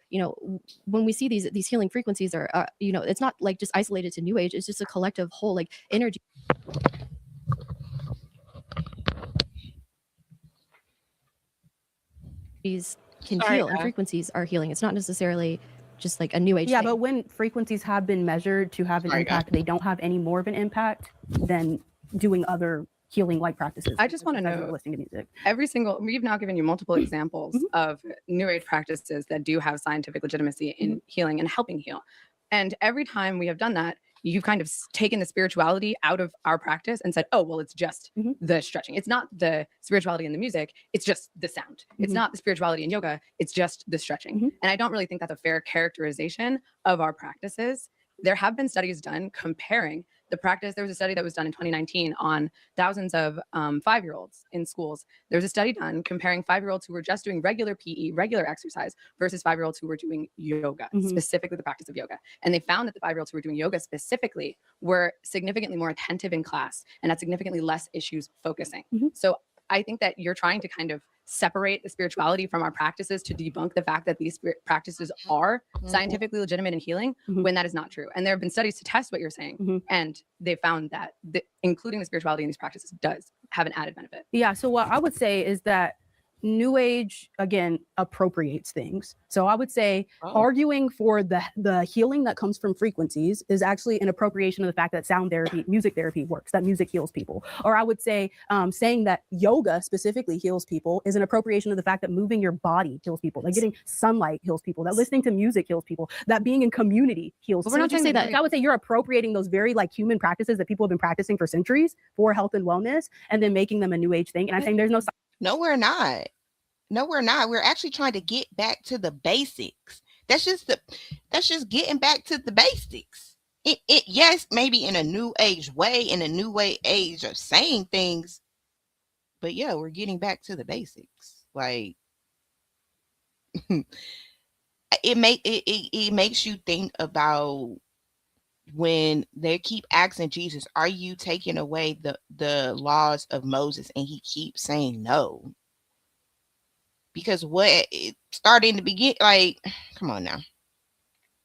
when we see these healing frequencies are it's not like just isolated to New Age. It's just a collective whole like energy. These can heal, and frequencies are healing. It's not necessarily just like a New Age thing. But when frequencies have been measured to have an impact, they don't have any more of an impact than doing other healing like practices. I just want to know, listening to music. We've now given you multiple examples of New Age practices that do have scientific legitimacy in healing and helping heal. And every time we have done that, you've kind of taken the spirituality out of our practice and said, oh, well, it's just the stretching. It's not the spirituality in the music. It's just the sound. It's not the spirituality in yoga. It's just the stretching. And I don't really think that's a fair characterization of our practices. There have been studies done comparing the practice. There was a study that was done in 2019 on thousands of 5-year-olds in schools. There was a study done comparing 5-year-olds who were just doing regular PE, regular exercise, versus 5-year-olds who were doing yoga, specifically the practice of yoga. And they found that the 5-year-olds who were doing yoga specifically were significantly more attentive in class and had significantly less issues focusing. So I think that you're trying to kind of separate the spirituality from our practices to debunk the fact that these practices are scientifically legitimate and healing when that is not true. And there have been studies to test what you're saying, and they found that including the spirituality in these practices does have an added benefit. Yeah. So what I would say is that New Age, again, appropriates things. So I would say arguing for the healing that comes from frequencies is actually an appropriation of the fact that sound therapy, music therapy works, that music heals people. Or I would say saying that yoga specifically heals people is an appropriation of the fact that moving your body heals people, that getting sunlight heals people, that listening to music heals people, that being in community heals people. We're not just saying that. I would say you're appropriating those very like human practices that people have been practicing for centuries for health and wellness and then making them a New Age thing. And I'm saying there's no, we're not. No, we're not. We're actually trying to get back to the basics. That's just getting back to the basics. Yes, maybe in a new age way, in a new age of saying things, but yeah, we're getting back to the basics. Like it makes you think about when they keep asking Jesus, "Are you taking away the laws of Moses?" And he keeps saying no. Because what it started in the beginning, like, come on now.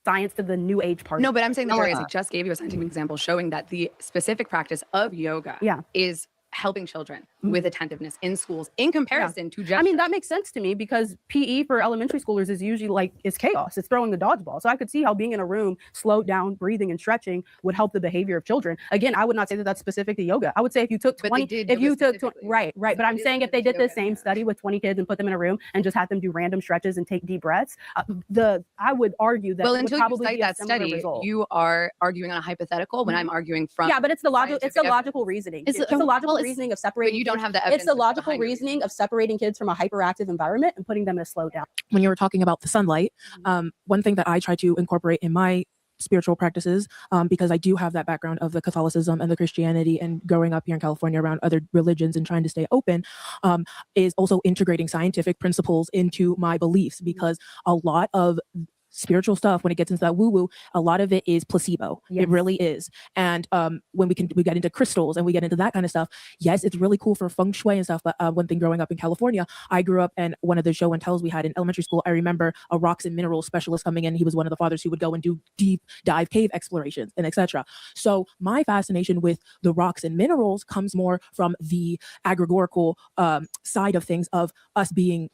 Science to the New Age part. No, but I'm saying that I just gave you a scientific example showing that the specific practice of yoga is helping children with attentiveness in schools in comparison to just. I mean, that makes sense to me because PE for elementary schoolers is usually like it's chaos. It's throwing the dodgeball. So I could see how being in a room, slowed down, breathing and stretching would help the behavior of children. Again, I would not say that that's specific to yoga. I would say if you took 20, right. But I'm saying if they did the same study with 20 kids and put them in a room and just had them do random stretches and take deep breaths, I would argue that until would probably you cite that study, result. you are arguing on a hypothetical when I'm arguing from. Yeah, but it's the logical. It's the logical reasoning. It's the logical reasoning of separating. But you don't have the It's the logical reasoning of separating kids from a hyperactive environment and putting them in a slow down. When you were talking about the sunlight, one thing that I try to incorporate in my spiritual practices, because I do have that background of the Catholicism and the Christianity and growing up here in California around other religions and trying to stay open, is also integrating scientific principles into my beliefs, because a lot of spiritual stuff, when it gets into that woo-woo, a lot of it is placebo. It really is. And when we get into crystals and we get into that kind of stuff, yes, it's really cool for feng shui and stuff. But one thing growing up in California, I grew up, and one of the show and tells we had in elementary school, I remember a rocks and minerals specialist coming in. He was one of the fathers who would go and do deep dive cave explorations and etc. So my fascination with the rocks and minerals comes more from the agregorical side of things, of us being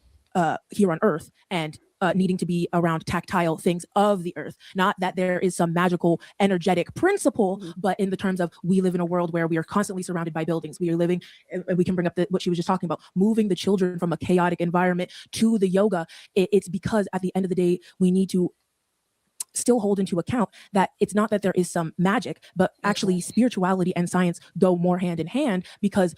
here on Earth and needing to be around tactile things of the earth. Not that there is some magical energetic principle, but in the terms of we live in a world where we are constantly surrounded by buildings. We are living, and we can bring up what she was just talking about, moving the children from a chaotic environment to the yoga. It's because at the end of the day, we need to still hold into account that it's not that there is some magic, but actually spirituality and science go more hand in hand, because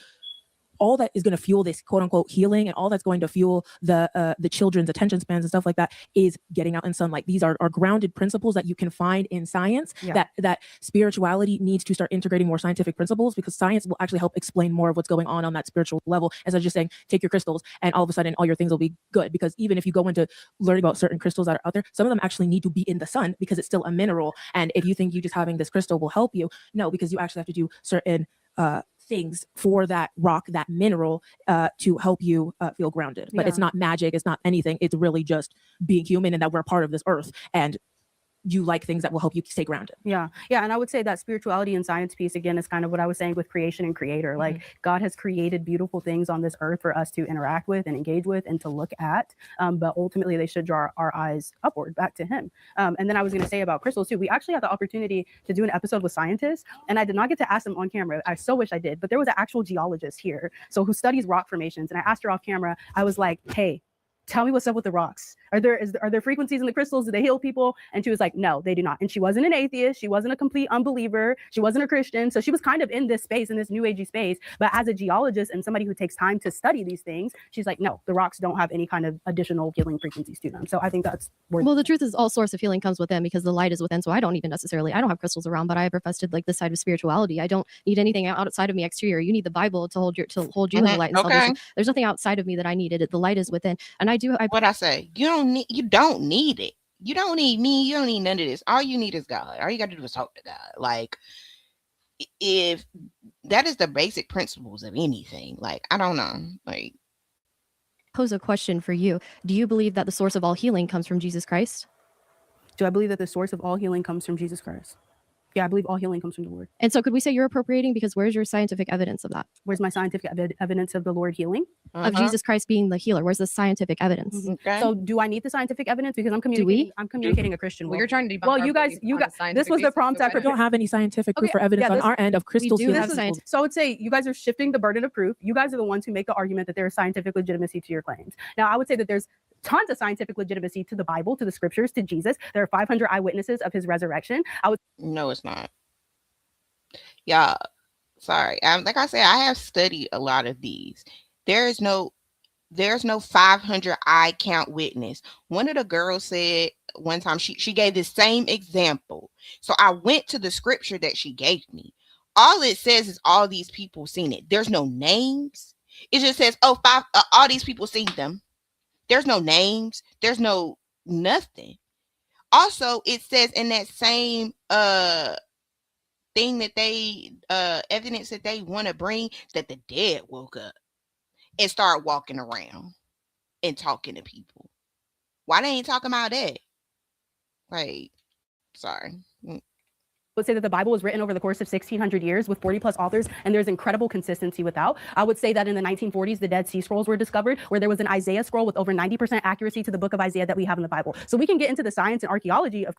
all that is going to fuel this quote unquote healing, and all that's going to fuel the children's attention spans and stuff like that, is getting out in sunlight. These are grounded principles that you can find in science, that spirituality needs to start integrating more scientific principles, because science will actually help explain more of what's going on that spiritual level, instead of just saying, take your crystals and all of a sudden all your things will be good. Because even if you go into learning about certain crystals that are out there, some of them actually need to be in the sun because it's still a mineral. And if you think you just having this crystal will help you, no, because you actually have to do certain things for that rock, that mineral, to help you feel grounded. But it's not magic, it's not anything. It's really just being human, and that we're part of this earth, and you like things that will help you stay grounded. Yeah. And I would say that spirituality and science piece, again, is kind of what I was saying with creation and creator. Like God has created beautiful things on this earth for us to interact with and engage with and to look at. But ultimately they should draw our eyes upward back to him. And then I was going to say about crystals too. We actually had the opportunity to do an episode with scientists, and I did not get to ask them on camera. I so wish I did, but there was an actual geologist here, so who studies rock formations. And I asked her off camera, I was like, hey, tell me what's up with the rocks. Are there frequencies in the crystals? Do they heal people? And she was like, no, they do not. And she wasn't an atheist. She wasn't a complete unbeliever. She wasn't a Christian. So she was kind of in this space, in this new agey space. But as a geologist and somebody who takes time to study these things, she's like, no, the rocks don't have any kind of additional healing frequencies to them. So I think that's well, the truth is all source of healing comes within, because the light is within. So I don't even necessarily, I don't have crystals around, but I professed like this side of spirituality. I don't need anything outside of me exterior. You need the Bible to hold you in the light and salvation. There's nothing outside of me that I needed. The light is within. And what I say, you don't need it. You don't need me. You don't need none of this. All you need is God. All you got to do is talk to God. Like, if that is the basic principles of anything, like, I don't know, like, pose a question for you. Do you believe that the source of all healing comes from Jesus Christ? Do I believe that the source of all healing comes from Jesus Christ? Yeah, I believe all healing comes from the Lord. And so could we say you're appropriating, because where's your scientific evidence of that? Where's my scientific evidence of the Lord healing? Of Jesus Christ being the healer? Where's the scientific evidence? So do I need the scientific evidence? Because I'm communicating a Christian. Well, you're trying to debunk Well, our you guys, belief on a this scientific was the basis, prompt so I why We don't have any scientific proof or evidence on our end of crystals do healing have people. So I would say you guys are shifting the burden of proof. You guys are the ones who make the argument that there is scientific legitimacy to your claims. Now, I would say that there's tons of scientific legitimacy to the Bible, to the scriptures, to Jesus. There are 500 eyewitnesses of his resurrection. No, it's not. Y'all, sorry. Like I said, I have studied a lot of these. There's no 500 eye count witness. One of the girls said one time she gave the same example. So I went to the scripture that she gave me. All it says is all these people seen it. There's no names. It just says, oh, all these people seen them. There's no names. There's no nothing. Also, it says in that same thing that they evidence that they want to bring, that the dead woke up and start walking around and talking to people. Why they ain't talking about that? Like, sorry. Would say that the Bible was written over the course of 1,600 years with 40 plus authors, and there's incredible consistency without. I would say that in the 1940s, the Dead Sea Scrolls were discovered, where there was an Isaiah scroll with over 90% accuracy to the book of Isaiah that we have in the Bible. So we can get into the science and archaeology of.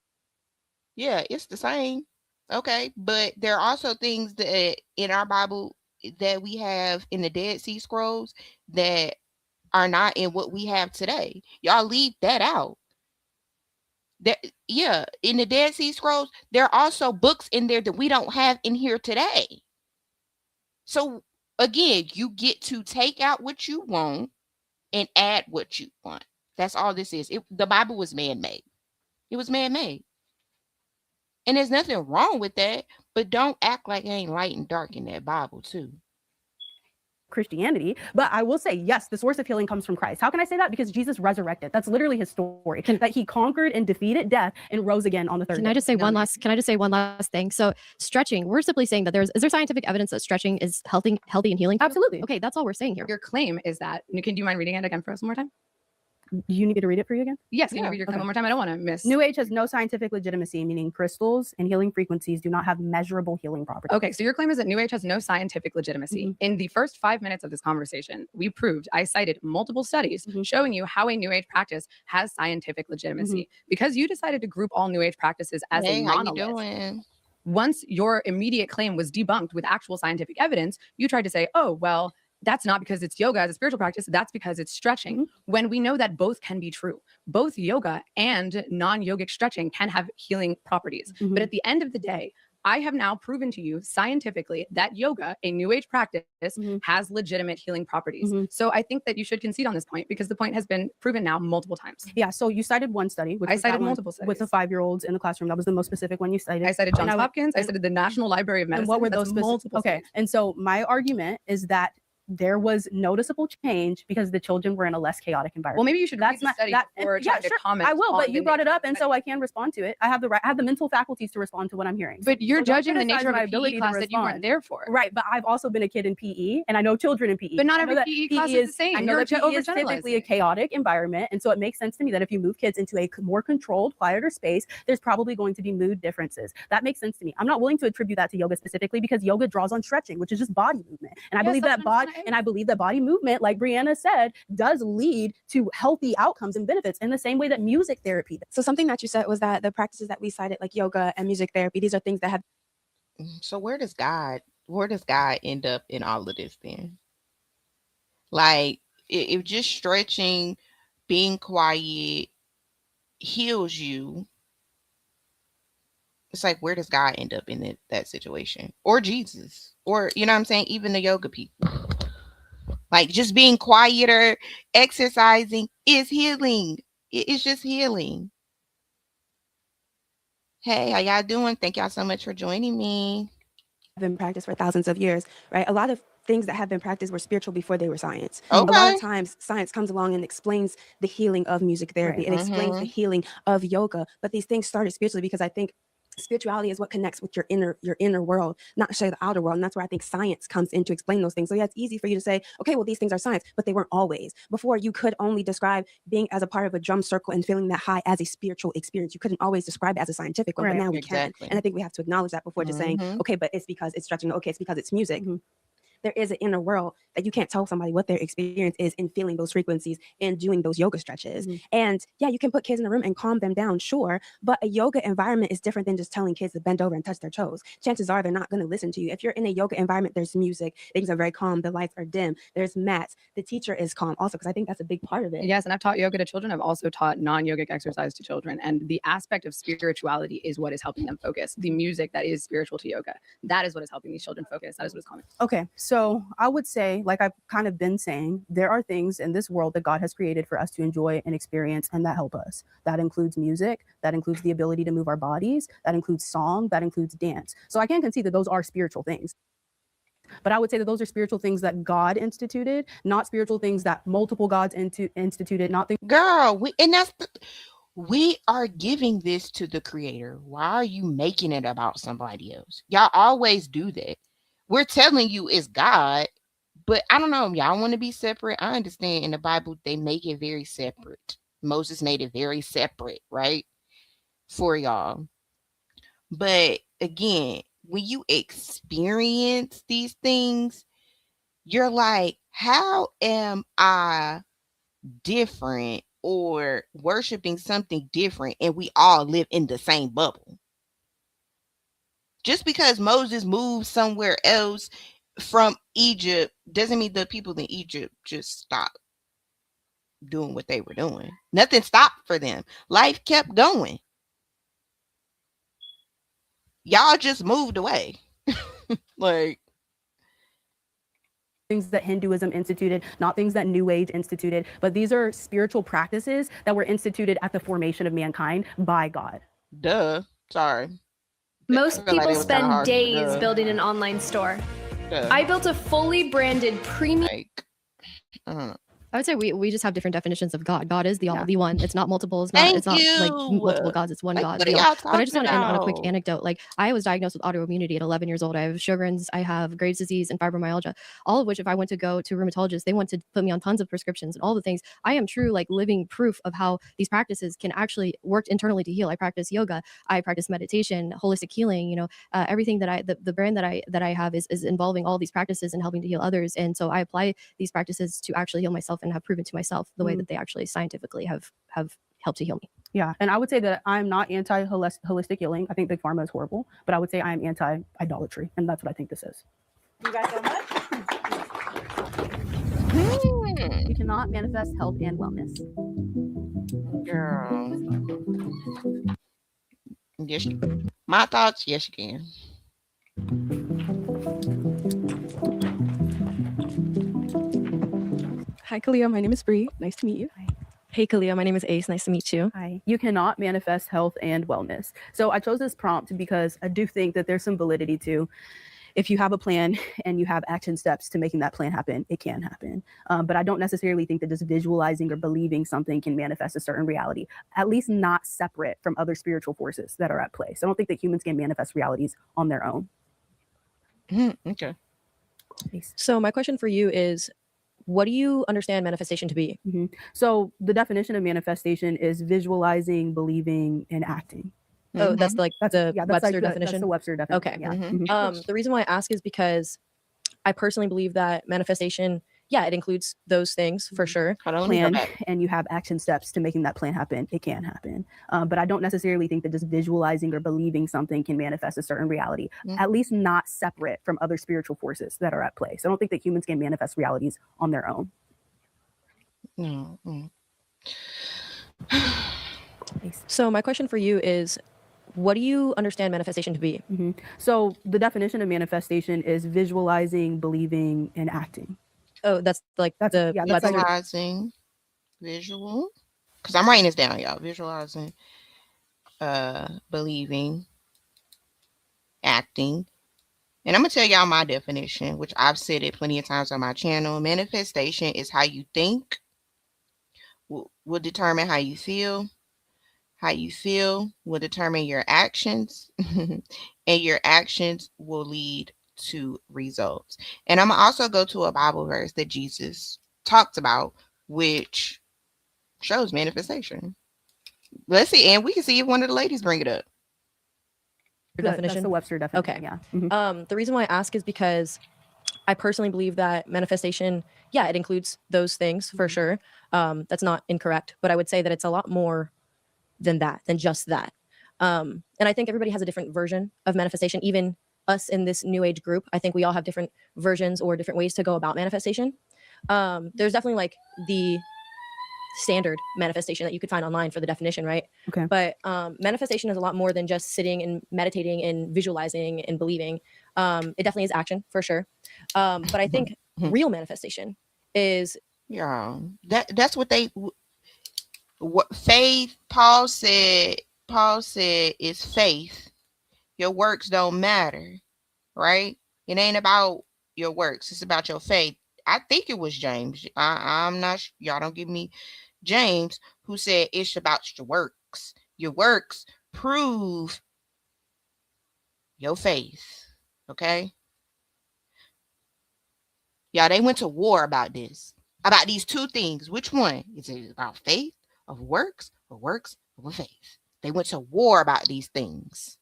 Yeah, it's the same. Okay, but there are also things that in our Bible that we have in the Dead Sea Scrolls that are not in what we have today. Y'all leave that out. Yeah, in the Dead Sea Scrolls, there are also books in there that we don't have in here today. So again, you get to take out what you want and add what you want. That's all this is. The Bible was man-made. It was man-made. And there's nothing wrong with that, but don't act like it ain't light and dark in that Bible too. Christianity, but I will say, yes, the source of healing comes from Christ. How can I say that? Because Jesus resurrected. That's literally his story, that he conquered and defeated death and rose again on the third day. Can I just say one last thing? So stretching, we're simply saying that is there scientific evidence that stretching is healthy and healing? Absolutely. Okay, that's all we're saying here. Your claim is that, do you mind reading it again for us one more time? Do you need me to read it for you again? Yes, can you read your claim one more time? I don't want to miss. New Age has no scientific legitimacy, meaning crystals and healing frequencies do not have measurable healing properties. Okay, so your claim is that New Age has no scientific legitimacy. In the first 5 minutes of this conversation, I cited multiple studies showing you how a New Age practice has scientific legitimacy. Because you decided to group all New Age practices as a monolith. Once your immediate claim was debunked with actual scientific evidence, you tried to say, oh, well, that's not because it's yoga as a spiritual practice. That's because it's stretching. When we know that both can be true. Both yoga and non-yogic stretching can have healing properties. But at the end of the day, I have now proven to you scientifically that yoga, a New Age practice, has legitimate healing properties. So I think that you should concede on this point because the point has been proven now multiple times. Yeah, so you cited one study. Which I cited multiple studies. With the 5-year-olds in the classroom. That was the most specific one you cited. I cited Johns Hopkins. I cited the National Library of Medicine. And what were those multiple Okay, studies. and so my argument is that there was noticeable change because the children were in a less chaotic environment. Well, maybe you should read the study before trying to comment. I will, but on you the brought it nature up, and so I can respond to it. I have the mental faculties to respond to what I'm hearing. But you're So don't judging the criticize nature of my a PE ability to class that you weren't respond. there for. Right, but I've also been a kid in PE, and I know children in PE. But not I know every that PE class is the same. I know You're that PE is overgeneralizing. typically a chaotic environment, and so it makes sense to me that if you move kids into a more controlled, quieter space, there's probably going to be mood differences. That makes sense to me. I'm not willing to attribute that to yoga specifically because yoga draws on stretching, which is just body movement, and I believe that body movement, like Brianna said, does lead to healthy outcomes and benefits in the same way that music therapy does. So something that you said was that the practices that we cited, like yoga and music therapy, these are things that have. So where does God end up in all of this then? Like, if just stretching, being quiet heals you, it's like, where does God end up in that situation? Or Jesus? Or, you know what I'm saying? Even the yoga people. Like, just being quieter, exercising is healing. It's just healing. Hey, how y'all doing? Thank y'all so much for joining me. Been practiced for thousands of years, right? A lot of things that have been practiced were spiritual before they were science. A lot Okay. of times science comes along and explains the healing of music therapy. It explains the healing of yoga, but these things started spiritually because I think spirituality is what connects with your inner world, not necessarily the outer world. And that's where I think science comes in to explain those things. So yeah, it's easy for you to say, okay, well, these things are science, but they weren't always. Before, you could only describe being as a part of a drum circle and feeling that high as a spiritual experience. You couldn't always describe it as a scientific one, but now we can. And I think we have to acknowledge that before just saying, okay, but it's because it's stretching. Okay, it's because it's music. There is an inner world that you can't tell somebody what their experience is in feeling those frequencies and doing those yoga stretches. And yeah, you can put kids in a room and calm them down, sure. But a yoga environment is different than just telling kids to bend over and touch their toes. Chances are they're not going to listen to you. If you're in a yoga environment, there's music, things are very calm, the lights are dim, there's mats, the teacher is calm also, because I think that's a big part of it. Yes, and I've taught yoga to children. I've also taught non-yogic exercise to children. And the aspect of spirituality is what is helping them focus. The music that is spiritual to yoga, that is what is helping these children focus. That is what is calming. Okay, so I would say, like I've kind of been saying, there are things in this world that God has created for us to enjoy and experience and that help us. That includes music, that includes the ability to move our bodies, that includes song, that includes dance. So I can concede that those are spiritual things. But I would say that those are spiritual things that God instituted, not spiritual things that multiple gods instituted, not things. Girl, we are giving this to the creator. Why are you making it about somebody else? Y'all always do that. We're telling you it's God, but I don't know. Y'all want to be separate. I understand in the Bible, they make it very separate. Moses made it very separate, right? For y'all. But again, when you experience these things, you're like, how am I different or worshiping something different and we all live in the same bubble? Just because Moses moved somewhere else from Egypt doesn't mean the people in Egypt just stopped doing what they were doing. Nothing stopped for them. Life kept going. Y'all just moved away. Like, things that Hinduism instituted, not things that New Age instituted, but these are spiritual practices that were instituted at the formation of mankind by God. Duh. Sorry. Most people spend days building an online store. I built a fully branded premium. I would say we just have different definitions of God. God is the only one. It's not multiple. It's not like multiple gods. It's one God. But I just want to end on a quick anecdote. Like, I was diagnosed with autoimmunity at 11 years old. I have Sjogren's, I have Graves' disease and fibromyalgia, all of which, if I went to go to a rheumatologist, they want to put me on tons of prescriptions and all the things. I am true, like, living proof of how these practices can actually work internally to heal. I practice yoga. I practice meditation, holistic healing. You know, everything that the brand that I have is involving all these practices and helping to heal others. And so I apply these practices to actually heal myself and have proven to myself the way that they actually scientifically have helped to heal me. Yeah, and I would say that I'm not anti-holistic healing. I think Big Pharma is horrible, but I would say I am anti-idolatry, and that's what I think this is. You guys so much. You cannot manifest health and wellness. Girl. Yes, my thoughts, yes, you can. Hi, Kalia. My name is Bree. Nice to meet you. Hi. Hey, Kalia. My name is Ace. Nice to meet you. Hi. You cannot manifest health and wellness. So I chose this prompt because I do think that there's some validity to, if you have a plan and you have action steps to making that plan happen, it can happen. But I don't necessarily think that just visualizing or believing something can manifest a certain reality, at least not separate from other spiritual forces that are at play. So I don't think that humans can manifest realities on their own. Okay. So my question for you is, what do you understand manifestation to be? So the definition of manifestation is visualizing, believing, and acting. Oh, that's like the Webster definition? That's the Webster definition. Okay. Yeah. The reason why I ask is because I personally believe that manifestation, it includes those things for sure. Plan, and you have action steps to making that plan happen, it can happen. But I don't necessarily think that just visualizing or believing something can manifest a certain reality, at least not separate from other spiritual forces that are at play. So I don't think that humans can manifest realities on their own. So my question for you is, what do you understand manifestation to be? So the definition of manifestation is visualizing, believing, and acting. Oh, that's like the Visualizing, visual. Because I'm writing this down, y'all. Visualizing, believing, acting. And I'm going to tell y'all my definition, which I've said it plenty of times on my channel. Manifestation is how you think will determine how you feel. How you feel will determine your actions, and your actions will lead to results. And I'm going to also go to a Bible verse that Jesus talked about, which shows manifestation. Let's see, and we can see if one of the ladies bring it up. That's the Webster definition. Okay. Yeah. Mm-hmm. The reason why I ask is because I personally believe that manifestation, yeah, it includes those things for sure. That's not incorrect, but I would say that it's a lot more than that, than just that. And I think everybody has a different version of manifestation. Even us in this new age group, I think we all have different versions or different ways to go about manifestation. There's definitely like the standard manifestation that you could find online for the definition, right? Okay. But manifestation is a lot more than just sitting and meditating and visualizing and believing. It definitely is action for sure. But I think real manifestation is that's what they what faith. Paul said is faith. Your works don't matter, right? It ain't about your works, it's about your faith. I think it was James. I'm not sure. Y'all don't give me James, who said it's about your works. Your works prove your faith. Okay? Yeah, they went to war about this. About these two things. Which one? Is it about faith of works or works of faith? They went to war about these things.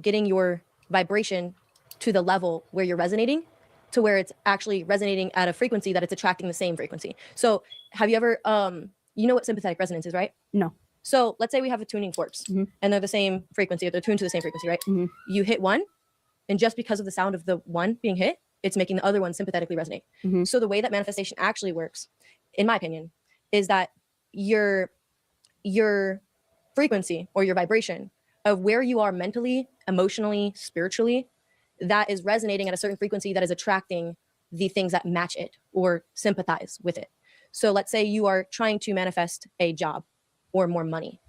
getting your vibration to the level where you're resonating, to where it's actually resonating at a frequency that it's attracting the same frequency. So have you ever, you know what sympathetic resonance is, right? No. So let's say we have a tuning forks and they're the same frequency, or they're tuned to the same frequency, right? You hit one, and just because of the sound of the one being hit, it's making the other one sympathetically resonate. So the way that manifestation actually works, in my opinion, is that your frequency or your vibration of where you are mentally, emotionally, spiritually, that is resonating at a certain frequency that is attracting the things that match it or sympathize with it. So let's say you are trying to manifest a job or more money.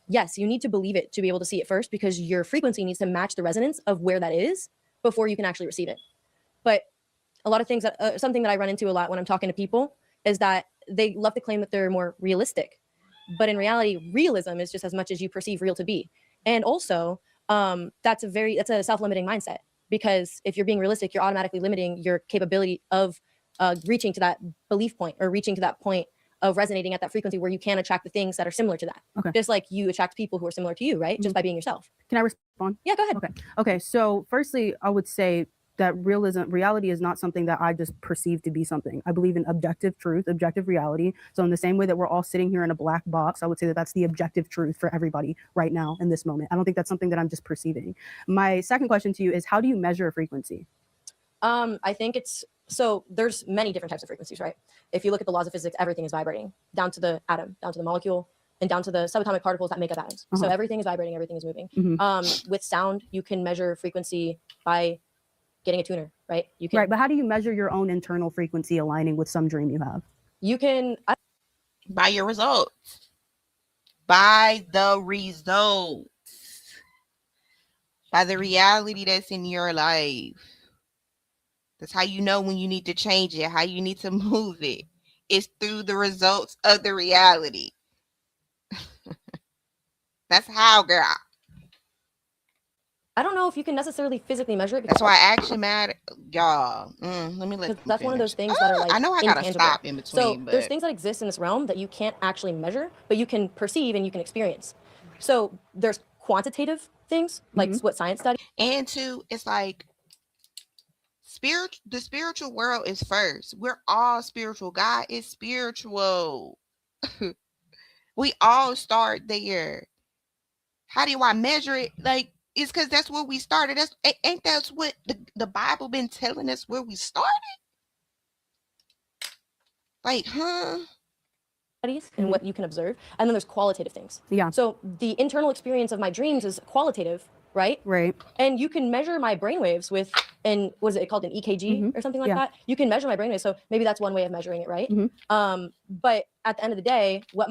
Yes, you need to believe it to be able to see it first, because your frequency needs to match the resonance of where that is before you can actually receive it. But a lot of things that something that I run into a lot when I'm talking to people is that they love to claim that they're more realistic, but in reality, realism is just as much as you perceive real to be. And also, that's a self-limiting mindset, because if you're being realistic, you're automatically limiting your capability of reaching to that belief point, or reaching to that point of resonating at that frequency where you can attract the things that are similar to that. Okay. Just like you attract people who are similar to you, right? Just by being yourself. Can I respond? Yeah, go ahead. Okay. So firstly, I would say that reality is not something that I just perceive to be something. I believe in objective truth, objective reality. So in the same way that we're all sitting here in a black box, I would say that that's the objective truth for everybody right now in this moment. I don't think that's something that I'm just perceiving. My second question to you is, how do you measure a frequency? I think so there's many different types of frequencies, right? If you look at the laws of physics, everything is vibrating, down to the atom, down to the molecule, and down to the subatomic particles that make up atoms. So everything is vibrating, everything is moving. With sound, you can measure frequency by getting a tuner, right? You can, right, but how do you measure your own internal frequency aligning with some dream you have? You can by your results. By the results. By the reality that's in your life. That's how you know when you need to change it, how you need to move it. It's through the results of the reality. That's how, girl. I don't know if you can necessarily physically measure it. That's why action matter, y'all. Let me let. That's one of those things that are like I know I gotta intangible. stop in between. So but there's things that exist in this realm that you can't actually measure, but you can perceive and you can experience. So there's quantitative things like what science studies. And two, it's like the spiritual world is first. We're all spiritual. God is spiritual. We all start there. How do I measure it? Like, it's because that's where we started. Ain't that's what the Bible been telling us, where we started? Like, Studies and what you can observe, and then there's qualitative things. Yeah. So the internal experience of my dreams is qualitative, right? Right. And you can measure my brainwaves with, what is it called, an EKG or something like that? You can measure my brainwaves. So maybe that's one way of measuring it, right? But at the end of the day, what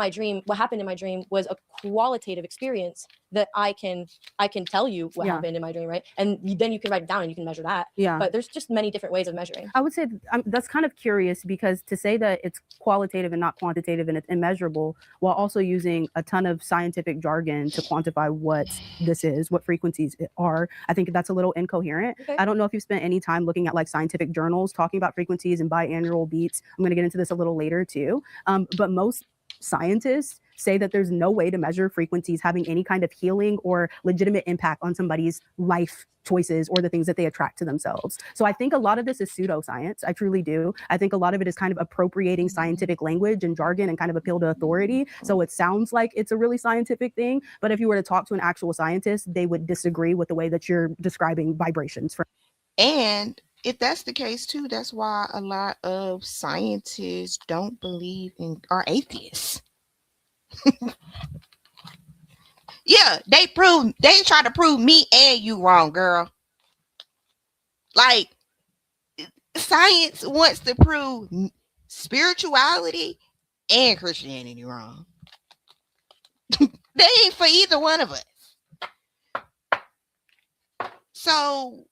happened in my dream was a qualitative experience that I can tell you what happened in my dream, right? And then you can write it down and you can measure that. Yeah. But there's just many different ways of measuring. I would say that's kind of curious, because to say that it's qualitative and not quantitative and it's immeasurable, while also using a ton of scientific jargon to quantify what this is, what frequencies are, I think that's a little incoherent. Okay. I don't know if you've spent any time looking at like scientific journals talking about frequencies and biannual beats. I'm going to get into this a little later too. But most scientists say that there's no way to measure frequencies having any kind of healing or legitimate impact on somebody's life choices or the things that they attract to themselves. So I think a lot of this is pseudoscience. I truly do. I think a lot of it is kind of appropriating scientific language and jargon and kind of appeal to authority. So it sounds like it's a really scientific thing, but if you were to talk to an actual scientist, they would disagree with the way that you're describing vibrations. And if that's the case too, that's why a lot of scientists don't believe in, are atheists. Yeah, they try to prove me and you wrong, girl. Like, science wants to prove spirituality and Christianity wrong. They ain't for either one of us. So,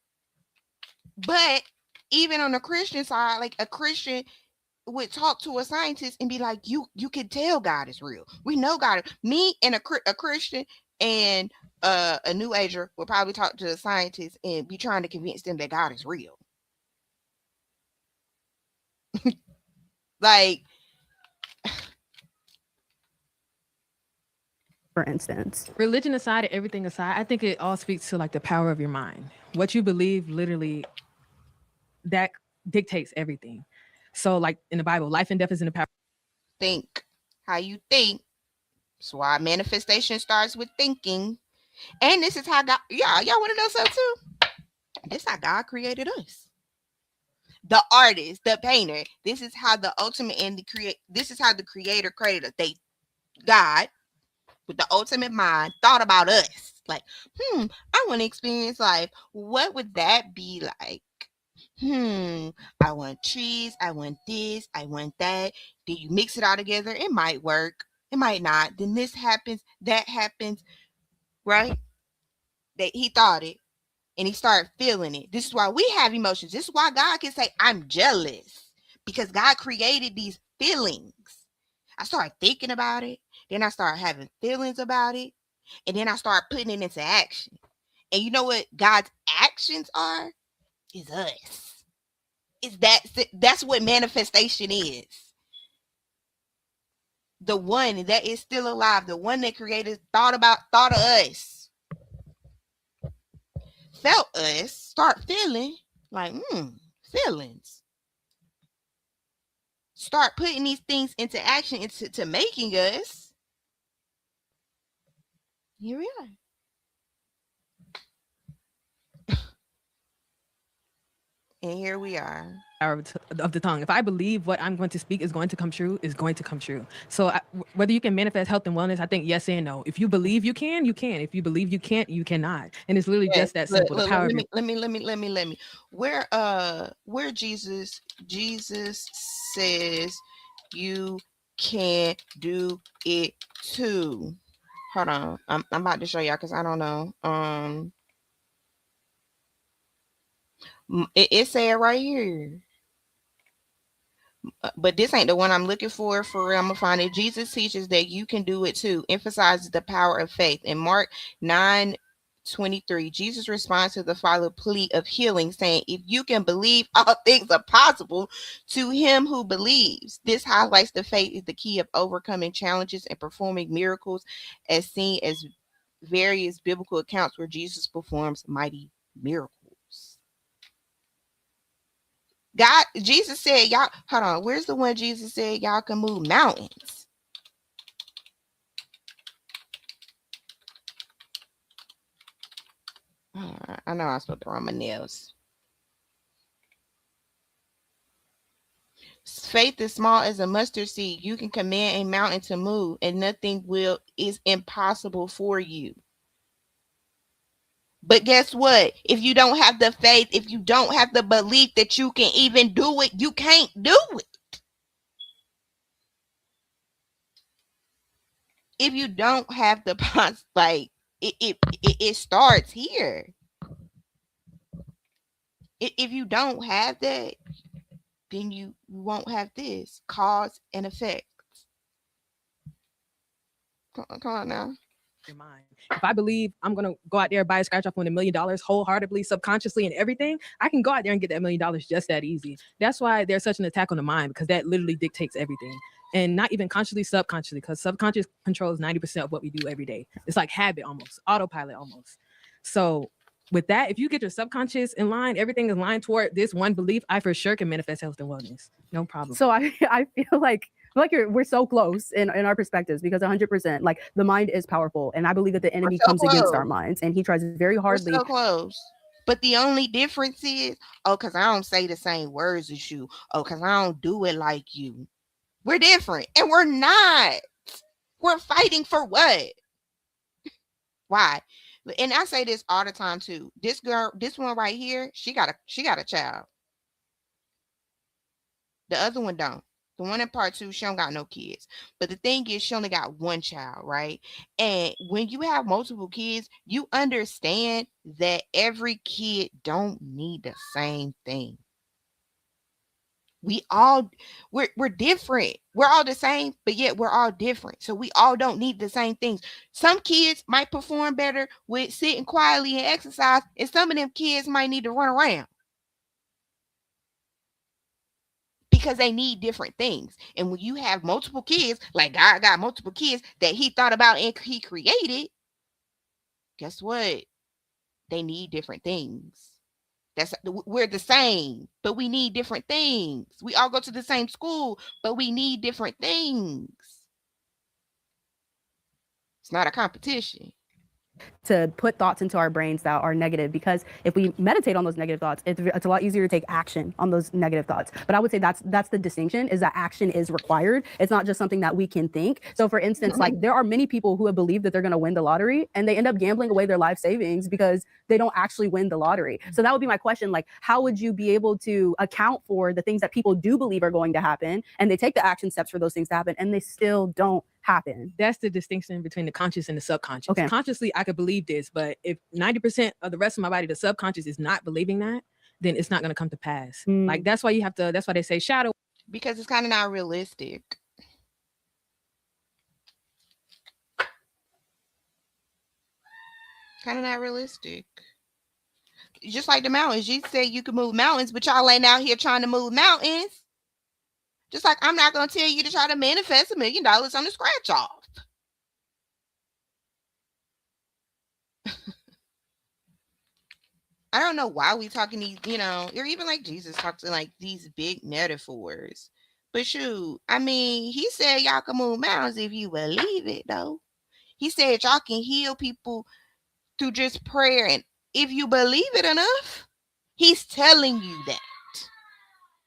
but even on the Christian side, like a Christian would talk to a scientist and be like, you can tell God is real. We know God. Me and a Christian and a New Ager will probably talk to a scientist and be trying to convince them that God is real. Like, for instance, religion aside and everything aside, I think it all speaks to like the power of your mind. What you believe, literally, that dictates everything. So like in the Bible, life and death is in the power. Think how you think. That's why manifestation starts with thinking. And this is how God, y'all want to know something too? This is how God created us. The artist, the painter. This is how the ultimate and this is how the creator created us. God, with the ultimate mind, thought about us. Like, I want to experience life. What would that be like? I want trees, I want this, I want that. Then you mix it all together, it might work, it might not. Then this happens, that happens, right? That he thought it and he started feeling it. This is why we have emotions. This is why God can say, I'm jealous, because God created these feelings. I started thinking about it, then I started having feelings about it, and then I started putting it into action. And you know what God's actions are? Is us. That's what manifestation is. The one that is still alive, the one that created, thought of us, felt us, start feeling like feelings. Start putting these things into action, into making us. Here we are. And here we are. Power of the tongue. If I believe what I'm going to speak is going to come true, is going to come true. So whether you can manifest health and wellness, I think yes and no. If you believe you can, you can. If you believe you can't, you cannot. And it's literally just that simple. The power. Let me. Where Jesus says you can do it too. Hold on. I'm about to show y'all because I don't know. It said right here. But this ain't the one I'm looking for real. I'm gonna find it. Jesus teaches that you can do it too, emphasizes the power of faith. In Mark 9:23, Jesus responds to the Father's plea of healing, saying, if you can believe, all things are possible to him who believes. This highlights the faith is the key of overcoming challenges and performing miracles, as seen as various biblical accounts where Jesus performs mighty miracles. Jesus said, y'all, hold on. Where's the one Jesus said y'all can move mountains? I know I'm supposed to run my nails. Faith is small as a mustard seed. You can command a mountain to move, and nothing is impossible for you. But guess what? If you don't have the faith, if you don't have the belief that you can even do it, you can't do it. if you don't have the like it starts here. If you don't have that, then you won't have this cause and effect. Come on now. Your mind. If I believe I'm gonna go out there and buy a scratch off on $1 million wholeheartedly, subconsciously, and everything, I can go out there and get that $1 million just that easy. That's why there's such an attack on the mind, because that literally dictates everything. And not even consciously, subconsciously, because subconscious controls 90% of what we do every day. It's like habit almost, autopilot almost. So with that, if you get your subconscious in line, everything is lined toward this one belief, I for sure can manifest health and wellness. No problem. So I feel like we're so close in our perspectives, because 100%, like, the mind is powerful, and I believe that the enemy comes against our minds, and he tries very hardly. We're so close. But the only difference is, because I don't say the same words as you. Because I don't do it like you. We're different, and we're not. We're fighting for what? Why? And I say this all the time too. This girl, this one right here, she got a child. The other one don't. The one in part 2, she don't got no kids. But the thing is, she only got one child, right? And when you have multiple kids, you understand that every kid don't need the same thing. We're different. We're all the same, but yet we're all different. So we all don't need the same things. Some kids might perform better with sitting quietly and exercise, and some of them kids might need to run around because they need different things. And when you have multiple kids, like God got multiple kids that he thought about and he created, guess what? They need different things. We're the same, but we need different things. We all go to the same school, but we need different things. It's not a competition. To put thoughts into our brains that are negative, because if we meditate on those negative thoughts, it's a lot easier to take action on those negative thoughts. But I would say that's the distinction, is that action is required. It's not just something that we can think. So for instance, like, there are many people who have believed that they're going to win the lottery, and they end up gambling away their life savings because they don't actually win the lottery. So that would be my question. Like, how would you be able to account for the things that people do believe are going to happen, and they take the action steps for those things to happen, and they still don't happen? That's the distinction between the conscious and the subconscious. Okay. Consciously, I could believe this, but if 90% of the rest of my body, the subconscious, is not believing that, then it's not going to come to pass. Like, that's why that's why they say shadow. Because it's kind of not realistic. Kind of not realistic. Just like the mountains. You say you can move mountains, but y'all ain't out here trying to move mountains. Just like I'm not going to tell you to try to manifest $1 million on the scratch off. I don't know why we talking these, or even like Jesus talks in like these big metaphors. But shoot, I mean, he said y'all can move mountains if you believe it, though. He said y'all can heal people through just prayer. And if you believe it enough, he's telling you that.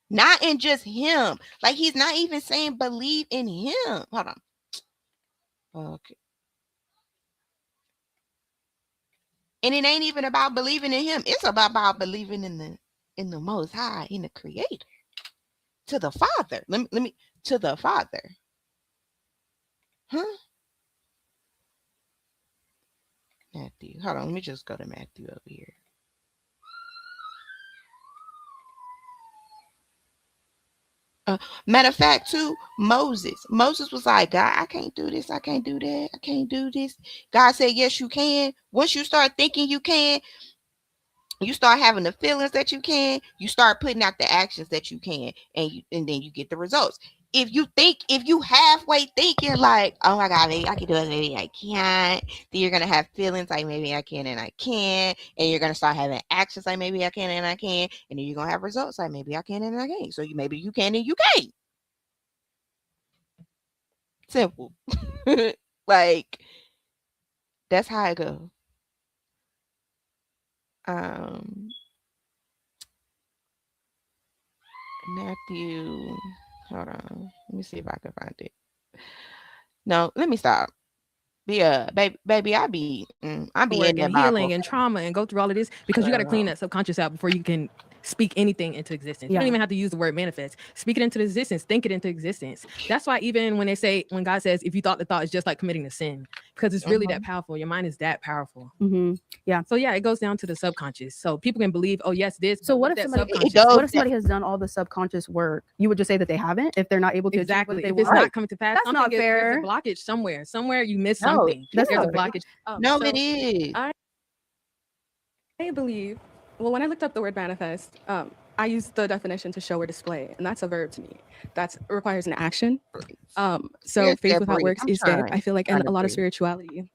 Not in just him. Like, he's not even saying believe in him. Hold on. Okay. And it ain't even about believing in him. It's about believing in the Most High, in the Creator. To the Father. Let me to the Father. Huh? Matthew. Hold on. Let me just go to Matthew over here. Matter of fact, too, Moses was like, God, I can't do this. I can't do that. I can't do this. God said, yes, you can. Once you start thinking you can, you start having the feelings that you can, you start putting out the actions that you can, and then you get the results. If you halfway thinking like, oh my God, maybe I can do it, maybe I can't, then you're gonna have feelings like maybe I can and I can't, and you're gonna start having actions like maybe I can and I can, and then you're gonna have results like maybe I can and I can't. So maybe you can and you can't. Simple. Like, that's how it goes. Matthew, hold on. Let me see if I can find it. No, let me stop. Yeah, baby, I be in that healing Bible. and trauma and go through all of this, because you got to clean that subconscious out before you can speak anything into existence. You Yeah. don't even have to use the word manifest. Speak it into existence. Think it into existence. That's why even when when God says, if you thought the thought is just like committing a sin, because it's really that powerful. Your mind is that powerful. Yeah. So yeah, it goes down to the subconscious. So people can believe, oh yes, this. So what if that somebody? subconscious? What if somebody has done all the subconscious work? You would just say that they haven't if they're not able to Exactly. achieve If what they it's want. not coming to pass, That's not there's fair. a blockage somewhere. Somewhere you miss No, something. That's There's a not fair. blockage. No, it is. I believe, well, when I looked up the word manifest, I used the definition to show or display, and that's a verb to me. That requires an action. So Here's faith that without breathe. works I'm is dead. trying. I feel like in Trying to a lot of breathe. spirituality,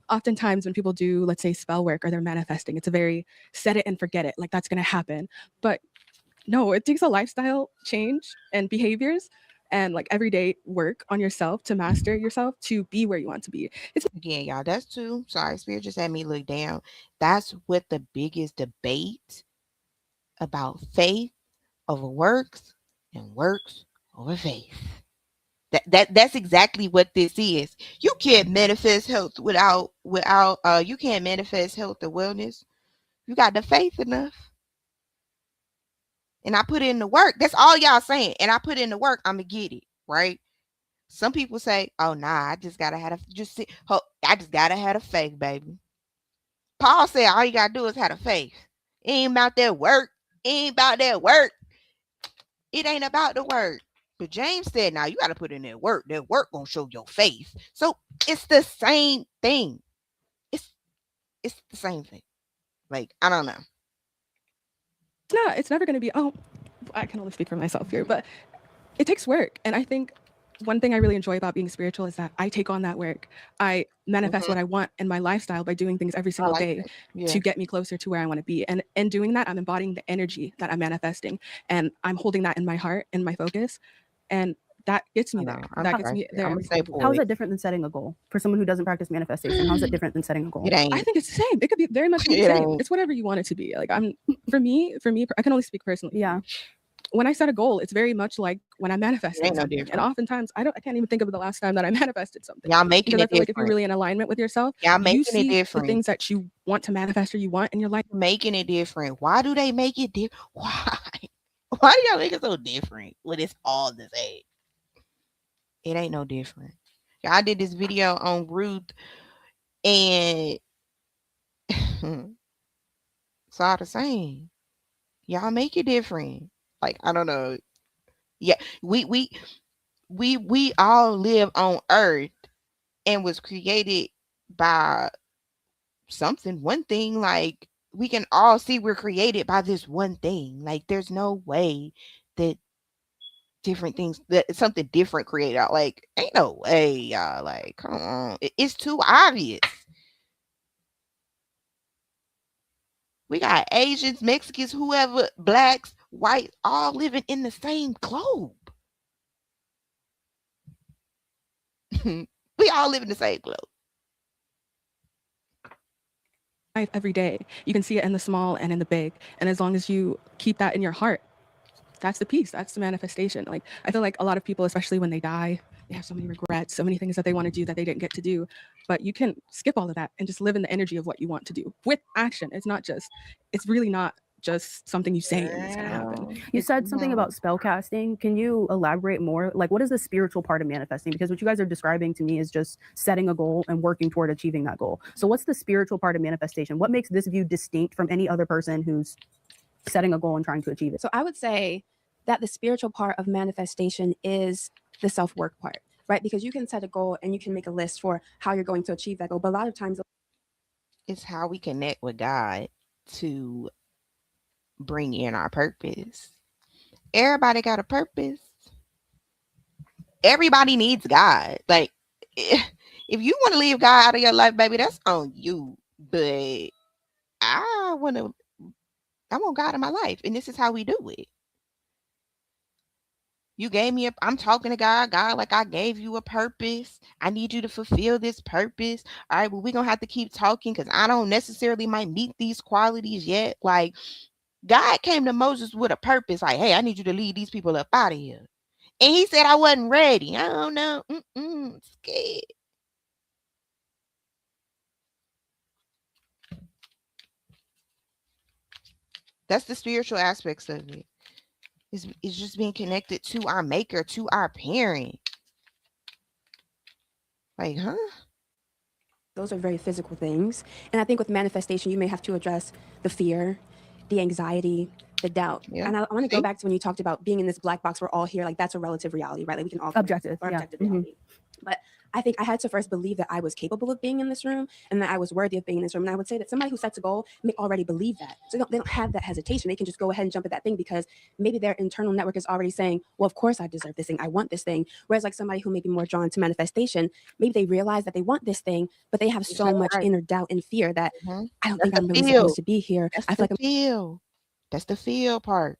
oftentimes when people do, let's say, spell work or they're manifesting, it's a very set it and forget it, like that's going to happen. But no, it takes a lifestyle change and behaviors and like everyday work on yourself to master yourself to be where you want to be. It's Again, y'all, that's too. Sorry, Spirit just had me look down. That's what the biggest debate about faith over works and works over faith. That's exactly what this is. You can't manifest health without you can't manifest health or wellness. You got the faith enough. And I put in the work. That's all y'all saying. And I put in the work, I'ma get it, right? Some people say, "Oh nah, I just gotta have I just gotta have a faith, baby." Paul said, "All you gotta do is have a faith. It ain't about that work. It ain't about that work. It ain't about the work." But James said, "Now you gotta put in that work. That work gonna show your faith." So it's the same thing. It's the same thing. Like I don't know. it's never going to be, oh, I can only speak for myself here, but it takes work. And I think one thing I really enjoy about being spiritual is that I take on that work. I manifest what I want in my lifestyle by doing things every single day to get me closer to where I want to be. And in doing that, I'm embodying the energy that I'm manifesting. And I'm holding that in my heart, in my focus. And that gets me there. That gets me there. How is that different than setting a goal for someone who doesn't practice manifestation? How is it different than setting a goal? I think it's the same. It could be very much the same. It's whatever you want it to be. Like for me, I can only speak personally. Yeah. When I set a goal, it's very much like when I manifested Ain't no something. different. And oftentimes I can't even think of the last time that I manifested something. Y'all making because it I feel like if you're different. really in alignment with yourself, Y'all you making it see the different. things that you want to manifest or you want in your life. Making it different. Why do they make it different? Why? Why do y'all make it so different when it's all the same? It ain't no different. I did this video on Ruth and it's all the same. Y'all make it different. Like I don't know. Yeah, we all live on Earth and was created by something, one thing. Like we can all see we're created by this one thing. Like there's no way that different things that something different created out. Like ain't no way, y'all. Like come on, it's too obvious. We got Asians, Mexicans, whoever, blacks, whites, all living in the same globe. We all live in the same globe. Every day. You can see it in the small and in the big. And as long as you keep that in your heart, that's the peace. That's the manifestation. Like I feel like a lot of people, especially when they die, they have so many regrets, so many things that they want to do that they didn't get to do. But you can skip all of that and just live in the energy of what you want to do with action. It's really not just something you say and it's gonna happen. You said something about spell casting. Can you elaborate more? Like, what is the spiritual part of manifesting? Because what you guys are describing to me is just setting a goal and working toward achieving that goal. So what's the spiritual part of manifestation? What makes this view distinct from any other person who's setting a goal and trying to achieve it? So I would say that the spiritual part of manifestation is the self-work part, right? Because you can set a goal and you can make a list for how you're going to achieve that goal. But a lot of times it's how we connect with God to bring in our purpose. Everybody got a purpose. Everybody needs God. Like if you want to leave God out of your life, baby, that's on you. But I want God in my life, and this is how we do it. You gave me I'm talking to God, like I gave you a purpose. I need you to fulfill this purpose. All right, well, we're gonna have to keep talking because I don't necessarily might meet these qualities yet. Like God came to Moses with a purpose, like, hey, I need you to lead these people up out of here. And he said I wasn't ready. I don't know. Scared. That's the spiritual aspects of it. It's just being connected to our maker, to our parent. Like, huh? Those are very physical things. And I think with manifestation, you may have to address the fear, the anxiety, the doubt. Yeah. And I want to go back to when you talked about being in this black box. We're all here. Like, that's a relative reality, right? Like, we can all Objective, or yeah. objective reality. But I think I had to first believe that I was capable of being in this room and that I was worthy of being in this room. And I would say that somebody who sets a goal may already believe that. So they don't have that hesitation. They can just go ahead and jump at that thing because maybe their internal network is already saying, well, of course I deserve this thing. I want this thing. Whereas like somebody who may be more drawn to manifestation, maybe they realize that they want this thing, but they have so much inner doubt and fear that I don't think I'm really supposed to be here. I feel like That's the feel part.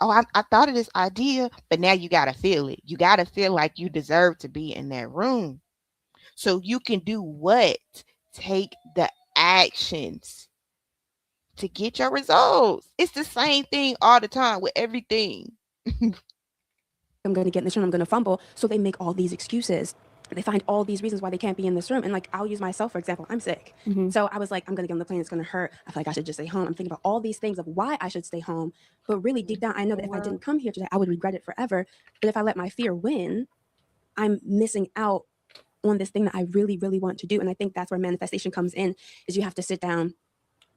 Oh, I thought of this idea, but now you got to feel it. You got to feel like you deserve to be in that room. So you can do what? Take the actions to get your results. It's the same thing all the time with everything. I'm going to get in this room, I'm going to fumble. So they make all these excuses. They find all these reasons why they can't be in this room. And like, I'll use myself, for example, I'm sick. So I was like, I'm going to get on the plane. It's going to hurt. I feel like I should just stay home. I'm thinking about all these things of why I should stay home. But really deep down, I know that if I didn't come here today, I would regret it forever. But if I let my fear win, I'm missing out on this thing that I really, really want to do. And I think that's where manifestation comes in, is you have to sit down,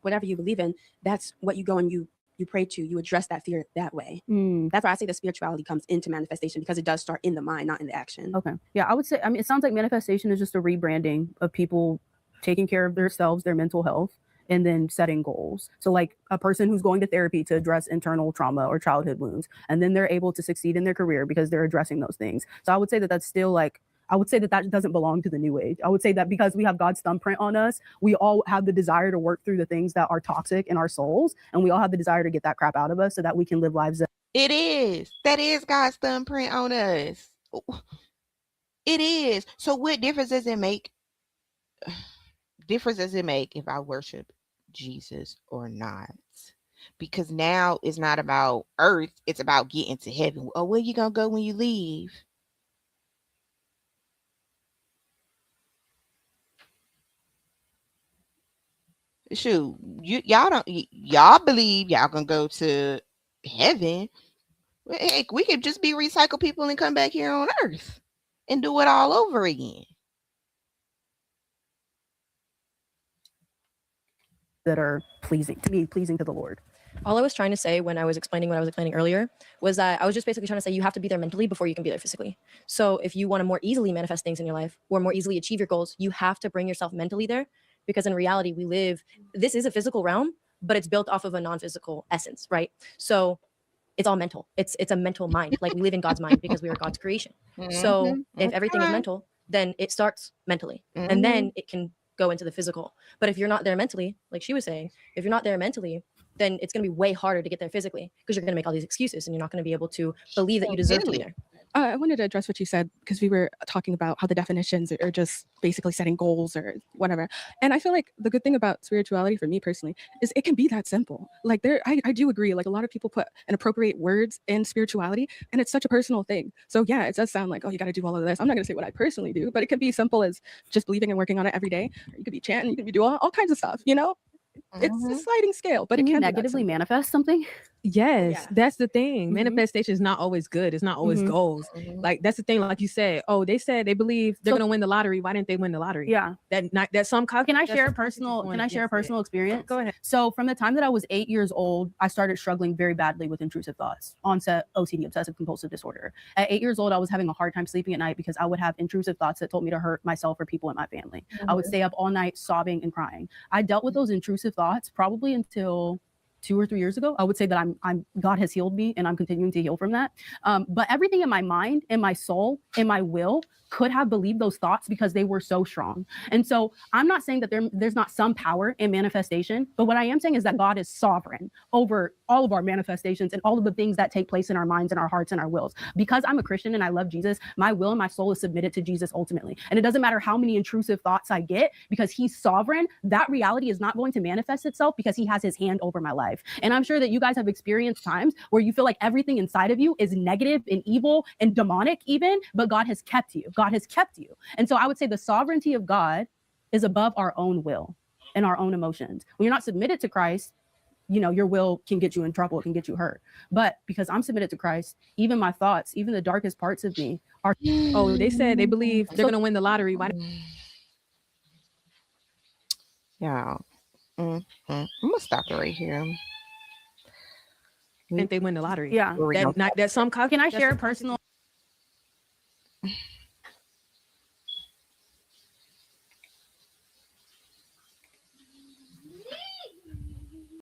whatever you believe in, that's what you go and you pray to, you address that fear that way. That's why I say the spirituality comes into manifestation, because it does start in the mind, not in the action. Okay. Yeah, I would say, I mean, it sounds like manifestation is just a rebranding of people taking care of themselves, their mental health, and then setting goals. So like a person who's going to therapy to address internal trauma or childhood wounds, and then they're able to succeed in their career because they're addressing those things. So I would say that that's still like, I would say that that doesn't belong to the new age. I would say that because we have God's thumbprint on us, we all have the desire to work through the things that are toxic in our souls. And we all have the desire to get that crap out of us so that we can live lives that It is. That is God's thumbprint on us. It is. So what difference does it make? Difference does it make if I worship Jesus or not? Because now it's not about earth. It's about getting to heaven. Oh, where you going to go when you leave? Shoot, y'all believe y'all gonna go to heaven. Heck, we could just be recycle people and come back here on earth and do it all over again. that are pleasing to me, pleasing to the Lord. All I was trying to say when I was explaining what I was explaining earlier was that I was just basically trying to say you have to be there mentally before you can be there physically. So if you want to more easily manifest things in your life or more easily achieve your goals, you have to bring yourself mentally there, because in reality this is a physical realm, but it's built off of a non-physical essence, right? So it's all mental. It's a mental mind. Like, we live in God's mind because we are God's creation. So if everything is mental, then it starts mentally, and then it can go into the physical. But if you're not there mentally, like she was saying, if you're not there mentally, then it's going to be way harder to get there physically, because you're going to make all these excuses and you're not going to be able to believe that you deserve to be there. I wanted to address what you said, because we were talking about how the definitions are just basically setting goals or whatever. And I feel like the good thing about spirituality for me personally is it can be that simple. Like I do agree. Like, a lot of people put and appropriate words in spirituality, and it's such a personal thing. So yeah, it does sound like, oh, you got to do all of this. I'm not going to say what I personally do, but it can be simple as just believing and working on it every day. Or you could be chanting, you could be doing all kinds of stuff, you know? It's a sliding scale, but Can it you can negatively manifest something? Yes, that's the thing. Manifestation is not always good. It's not always goals. Like, that's the thing. Like you said, oh, they said they believe they're gonna win the lottery. Why didn't they win the lottery? Yeah, that some. Can I share a personal experience? Go ahead. So from the time that I was 8 years old, I started struggling very badly with intrusive thoughts, onset OCD, obsessive compulsive disorder. At 8 years old, I was having a hard time sleeping at night because I would have intrusive thoughts that told me to hurt myself or people in my family. I would stay up all night sobbing and crying. I dealt with those intrusive thoughts probably until 2 or 3 years ago. I would say that I'm God has healed me, and I'm continuing to heal from that. But everything in my mind, in my soul, in my will could have believed those thoughts because they were so strong. And so I'm not saying that there's not some power in manifestation, but what I am saying is that God is sovereign over all of our manifestations and all of the things that take place in our minds and our hearts and our wills. Because I'm a Christian and I love Jesus, my will and my soul is submitted to Jesus ultimately. And it doesn't matter how many intrusive thoughts I get, because he's sovereign, that reality is not going to manifest itself because he has his hand over my life. And I'm sure that you guys have experienced times where you feel like everything inside of you is negative and evil and demonic even, but God has kept you. God has kept you. And so I would say the sovereignty of God is above our own will and our own emotions. When you're not submitted to Christ, your will can get you in trouble, it can get you hurt. But because I'm submitted to Christ, even my thoughts, even the darkest parts of me are. Oh, they said they believe they're gonna win the lottery. Why? Yeah. I'm gonna stop it right here. Think they win the lottery? Yeah. That some. Can I share a personal?